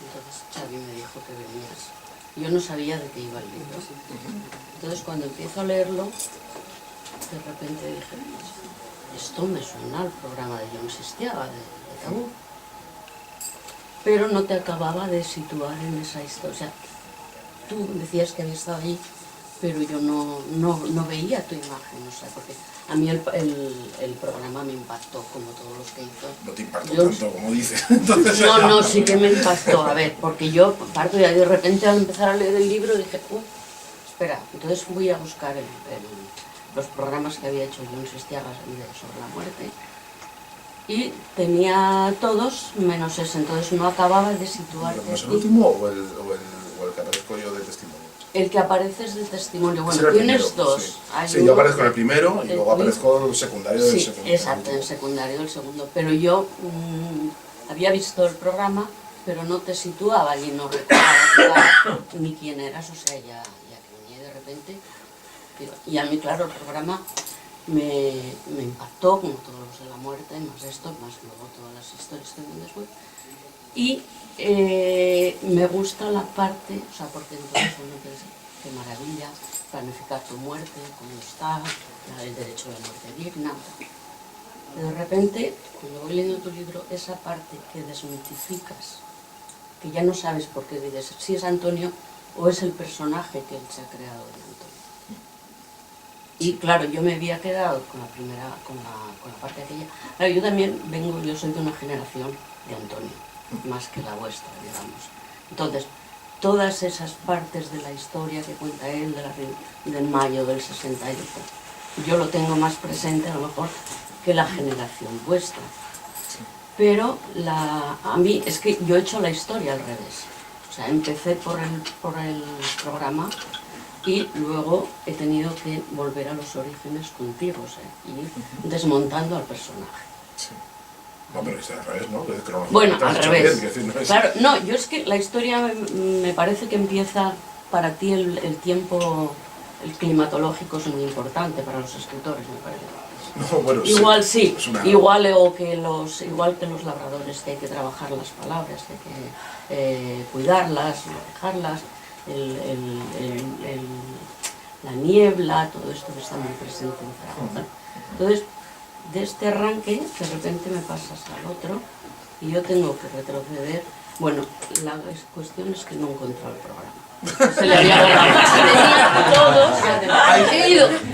Entonces Xavi me dijo que venías. Yo no sabía de qué iba el libro. Entonces cuando empiezo a leerlo, de repente dije, esto me suena al programa de Jon Sestiaga, de Tabú. Pero no te acababa de situar en esa historia. O sea, tú decías que habías estado allí, pero yo no veía tu imagen, o sea, porque a mí el programa me impactó, como todos los que hizo. No te impactó tanto como dices. No, sí que me impactó, a ver, porque yo parto y de repente al empezar a leer el libro dije, espera, entonces fui a buscar los programas que había hecho Jon Sestiaga sobre la muerte, y tenía todos menos ese, entonces no acababa de situarte. ¿No es el último o el que aparezco yo de testimonio? El que aparece es de testimonio. Bueno, tienes primero, dos. Sí, yo aparezco en el primero y luego aparezco en secundario del segundo. Exacto, en secundario del segundo. Pero yo había visto el programa pero no te situaba allí, no recordaba ni quién eras, o sea, ya que de repente. Y a mí, claro, el programa me impactó, como todos los de la muerte, más esto, más luego todas las historias que ven después. Y me gusta la parte, o sea, porque entonces uno piensa, qué maravilla, planificar tu muerte, cómo está, el derecho a la muerte digna. De repente, cuando voy leyendo tu libro, esa parte que desmitificas, que ya no sabes por qué dices si es Antonio o es el personaje que él se ha creado de Antonio. Y claro, yo me había quedado con la primera, con la parte aquella. Claro, yo también yo soy de una generación de Antonio, más que la vuestra, digamos. Entonces, todas esas partes de la historia que cuenta él, del mayo del 68, yo lo tengo más presente a lo mejor que la generación vuestra. Pero a mí es que yo he hecho la historia al revés. O sea, empecé por el programa y luego he tenido que volver a los orígenes contigo, ir desmontando al personaje. Sí. No, pero es al revés, ¿no? Bueno, al revés. Claro, no, yo es que la historia me parece que empieza, para ti el tiempo, el climatológico es muy importante para los escritores, me parece. No, bueno, igual sí, igual que los labradores, que hay que trabajar las palabras, que hay que cuidarlas, dejarlas, la niebla, todo esto que está muy presente en Zaragoza. Entonces, de este arranque, de repente me pasas al otro y yo tengo que retroceder. Bueno, la cuestión es que no encontré el programa. Se le había borrado. Tenía todos,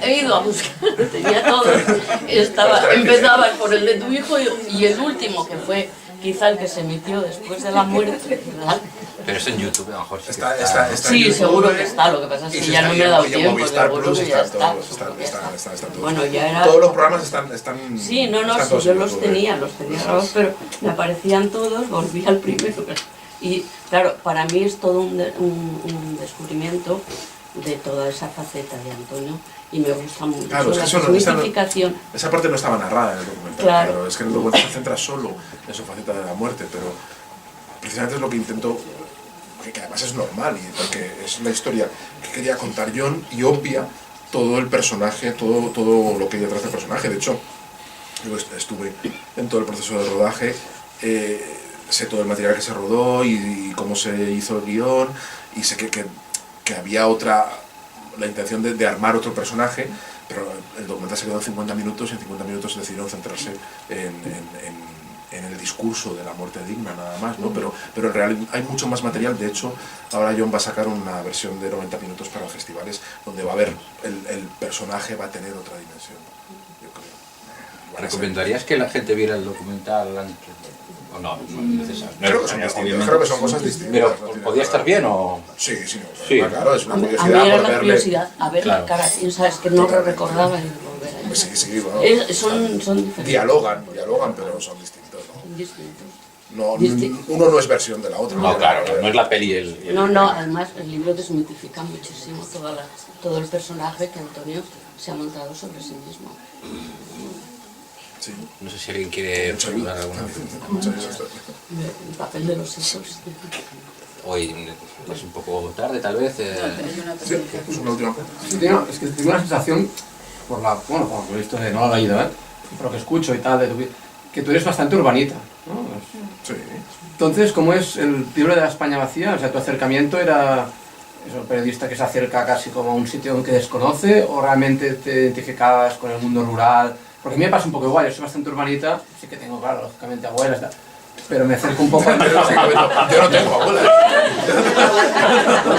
he ido a buscar, tenía todos. Empezaba por el de tu hijo y el último, que fue quizá el que se emitió después de la muerte, ¿verdad? Pero es en YouTube, a lo mejor sí. Sí, YouTube, seguro que está, lo que pasa es que ya no me he dado tiempo. Movistar Plus ya está todo. Bueno, ya era... Todos los programas están sí, no, sí, yo los tenía grabados, pero me aparecían todos, volví al primero. Y claro, para mí es todo un descubrimiento de toda esa faceta de Antonio y me gusta mucho la desmitificación. Esa parte no estaba narrada en el documental, claro. Es que en el documental se centra solo en su faceta de la muerte, pero precisamente es lo que intento, que además es normal, y porque es la historia que quería contar Jon y obvia todo el personaje, todo lo que hay detrás del personaje. De hecho, yo estuve en todo el proceso de rodaje, sé todo el material que se rodó y cómo se hizo el guión, y sé que había la intención de armar otro personaje, pero el documental se quedó en 50 minutos y en 50 minutos decidieron centrarse en el discurso de la muerte digna, nada más, ¿no? Pero en realidad hay mucho más material. De hecho, ahora Jon va a sacar una versión de 90 minutos para los festivales, donde va a haber, el personaje va a tener otra dimensión, yo creo. ¿Recomendarías que la gente viera el documental antes? ¿O no? No es necesario. Creo que son cosas distintas. ¿Pero podía estar bien o...? Sí, claro, es una curiosidad. A mí era la curiosidad, a ver la cara, sabes que no lo recordaba y volver a ir. Sí, bueno. Son diferentes. Dialogan, pero son distintos, ¿no? Distintos. No, uno no es versión de la otra. No, claro, no es la peli el... No, además el libro desmitifica muchísimo todo el personaje que Antonio se ha montado sobre sí mismo. Sí. No sé si alguien quiere hablar alguna vez. El papel de los hijos. Hoy es un poco tarde, tal vez. Sí, es una última cosa. Sí, es que tengo una sensación, por lo que he visto, no lo he leído, por lo que escucho y tal, que tú eres bastante urbanita, ¿no? Sí. Entonces, ¿cómo es el libro de la España vacía? O sea, ¿tu acercamiento era un periodista que se acerca casi como a un sitio que desconoce, o realmente te identificabas con el mundo rural? Porque a mí me pasa un poco igual, yo soy bastante urbanita, sí que tengo, claro, lógicamente abuelas, pero me acerco un poco a... Yo no tengo abuelas.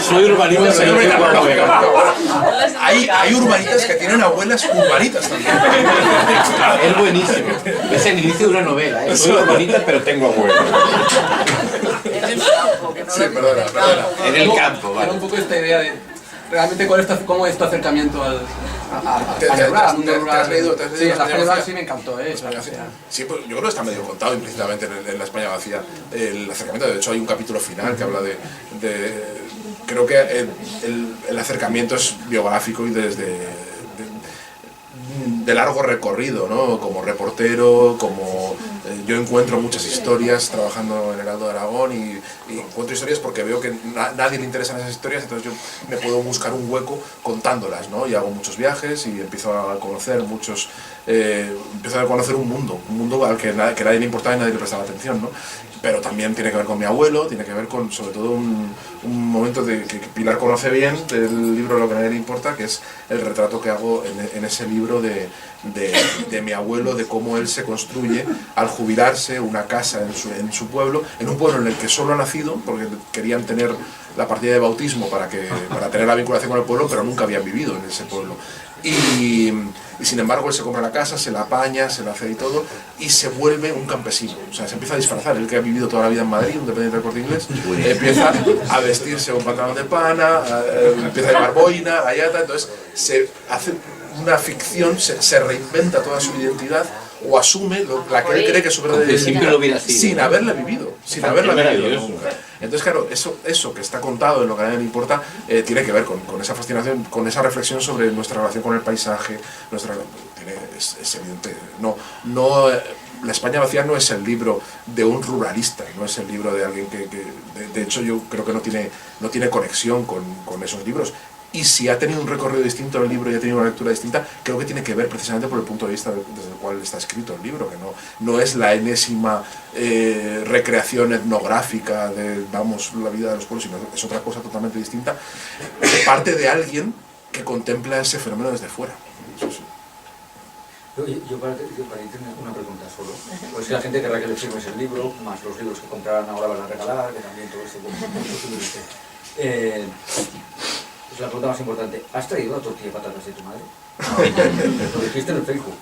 Soy urbanita, pero no tengo abuelas. Hay urbanitas que tienen abuelas urbanitas también. Es buenísimo. Es el inicio de una novela, ¿eh? Soy urbanita, pero tengo abuelas. En el campo, que no sí, perdona. En el campo, vale. Era un poco esta idea de... Realmente, ¿cómo es tu acercamiento al mundo rural? Sí, la España rural sí me encantó, Sí, pues yo creo que está medio contado implícitamente en la España vacía el acercamiento. De hecho, hay un capítulo final que habla de creo que el acercamiento es biográfico y de largo recorrido, ¿no? Como reportero, como yo encuentro muchas historias trabajando en el Heraldo de Aragón y encuentro historias porque veo que nadie le interesan esas historias, entonces yo me puedo buscar un hueco contándolas, ¿no? Y hago muchos viajes y empiezo a conocer un mundo al que nadie le importaba y nadie le prestaba atención, ¿no? Pero también tiene que ver con mi abuelo, tiene que ver con, sobre todo, un momento que Pilar conoce bien del libro Lo que a nadie le importa, que es el retrato que hago en ese libro de mi abuelo, de cómo él se construye al jubilarse una casa en su pueblo, en un pueblo en el que solo ha nacido, porque querían tener la partida de bautismo para tener la vinculación con el pueblo, pero nunca habían vivido en ese pueblo. Y sin embargo él se compra la casa, se la apaña, se la hace y todo, y se vuelve un campesino. O sea, se empieza a disfrazar. Él, que ha vivido toda la vida en Madrid, un dependiente del Corte Inglés, empieza a vestirse con pantalón de pana, empieza a llevar boina, ayata, entonces se hace una ficción, se reinventa toda su identidad o asume la que él cree que es su verdadera identidad sin haberla vivido, nunca. Entonces, claro, eso que está contado en Lo que a nadie le importa tiene que ver con esa fascinación, con esa reflexión sobre nuestra relación con el paisaje, es evidente. La España vacía no es el libro de un ruralista, no es el libro de alguien que de hecho yo creo que no tiene conexión con esos libros. Y si ha tenido un recorrido distinto el libro y ha tenido una lectura distinta, creo que tiene que ver precisamente por el punto de vista desde el cual está escrito el libro, que no es la enésima recreación etnográfica de, la vida de los pueblos, sino es otra cosa totalmente distinta, parte de alguien que contempla ese fenómeno desde fuera. Eso sí. Yo para ti tengo una pregunta solo. Pues que la gente querrá que le firmes el libro, más los libros que comprarán ahora van a regalar, que también todo esto. Es la pregunta más importante. ¿Has traído la tortilla de patatas de tu madre? Lo dijiste en el Facebook.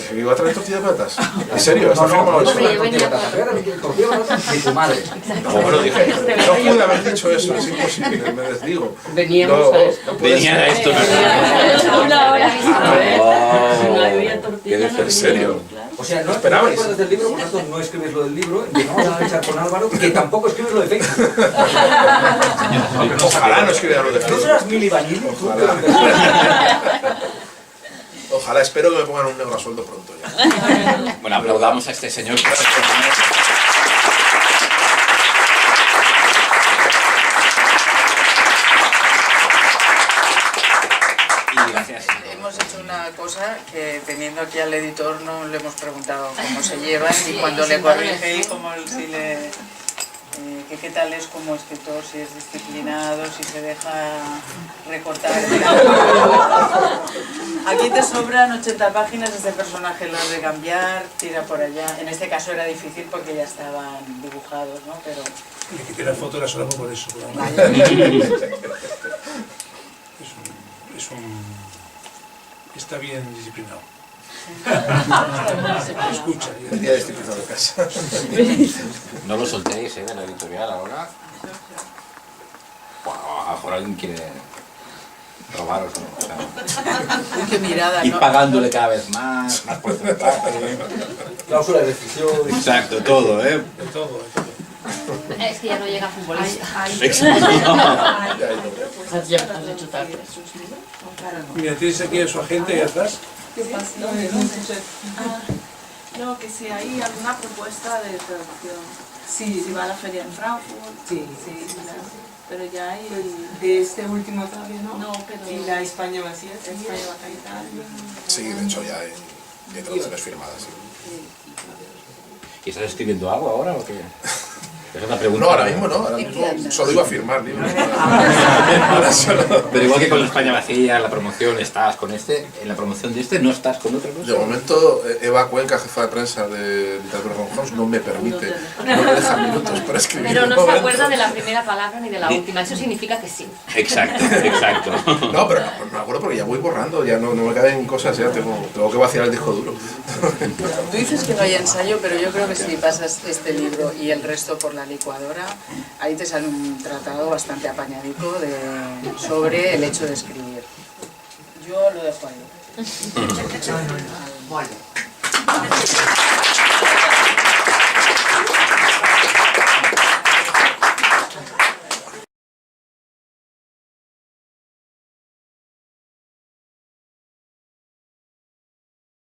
¿Que iba a traer tortilla de patatas? ¿En serio? ¿Está firmado eso? Tortilla de patatas de tu madre. No, bueno, dije, no pude haber dicho eso, es imposible, me desdigo. Veníamos a esto. Venía a esto. Una hora. No había tortilla. ¿En serio? O sea, no esperabais del libro, por lo tanto no escribes lo del libro, empezamos a echar con Álvaro, que tampoco escribes lo de Facebook. Ojalá no escribiera lo de Facebook. ¿No serás Mili Vanilli? Ojalá, espero que me pongan un negro a sueldo pronto ya. Bueno, aplaudamos a este señor. Y gracias. Hemos hecho una cosa que teniendo aquí al editor no le hemos preguntado cómo se lleva y cuando le corrige y qué tal es como escritor, si es disciplinado, si se deja recortar. Aquí te sobran 80 páginas, este personaje lo has de cambiar, tira por allá. En este caso era difícil porque ya estaban dibujados, ¿no? Pero... Le quité la foto y la solamos por eso. Está bien disciplinado. Escucha. El día de disciplinado de casa. No lo soltéis, de la editorial ahora. A lo mejor alguien quiere robaros, ¿no? O sea, qué mirada, ir ¿no? pagándole cada vez más porcentaje. Cláusula de rescisión. Exacto, todo, De todo. Es que ya no llega futbolista. Has hecho tarde. Mira, tienes aquí a su agente y atrás. ¿Qué pasa? No, que si hay alguna propuesta de traducción. Sí. Si va a la feria en Frankfurt. Sí. Claro. Pero ya hay... De este último todavía no. No, pero... ¿Y la España vacía? España vacía. Sí, de hecho ya hay traducciones firmadas. Sí. ¿Y estás escribiendo algo ahora o qué? Es una pregunta. No, ahora mismo no, ahora mismo solo iba a firmar libros. Pero igual que con la España vacía, la promoción estás con este, en la promoción de este no estás con otra cosa. De momento, Eva Cuenca, jefa de prensa de Literatura Hong House, no me permite, no me deja minutos para escribir. Pero no se acuerda de la primera palabra ni de la última, eso significa que sí. Exacto. No, pero no me acuerdo porque ya voy borrando, ya no me caben cosas, ya tengo que vaciar el disco duro. Tú dices que no hay ensayo, pero yo creo que si pasas este libro y el resto por la licuadora, ahí te sale un tratado bastante apañadico sobre el hecho de escribir. Yo lo dejo ahí.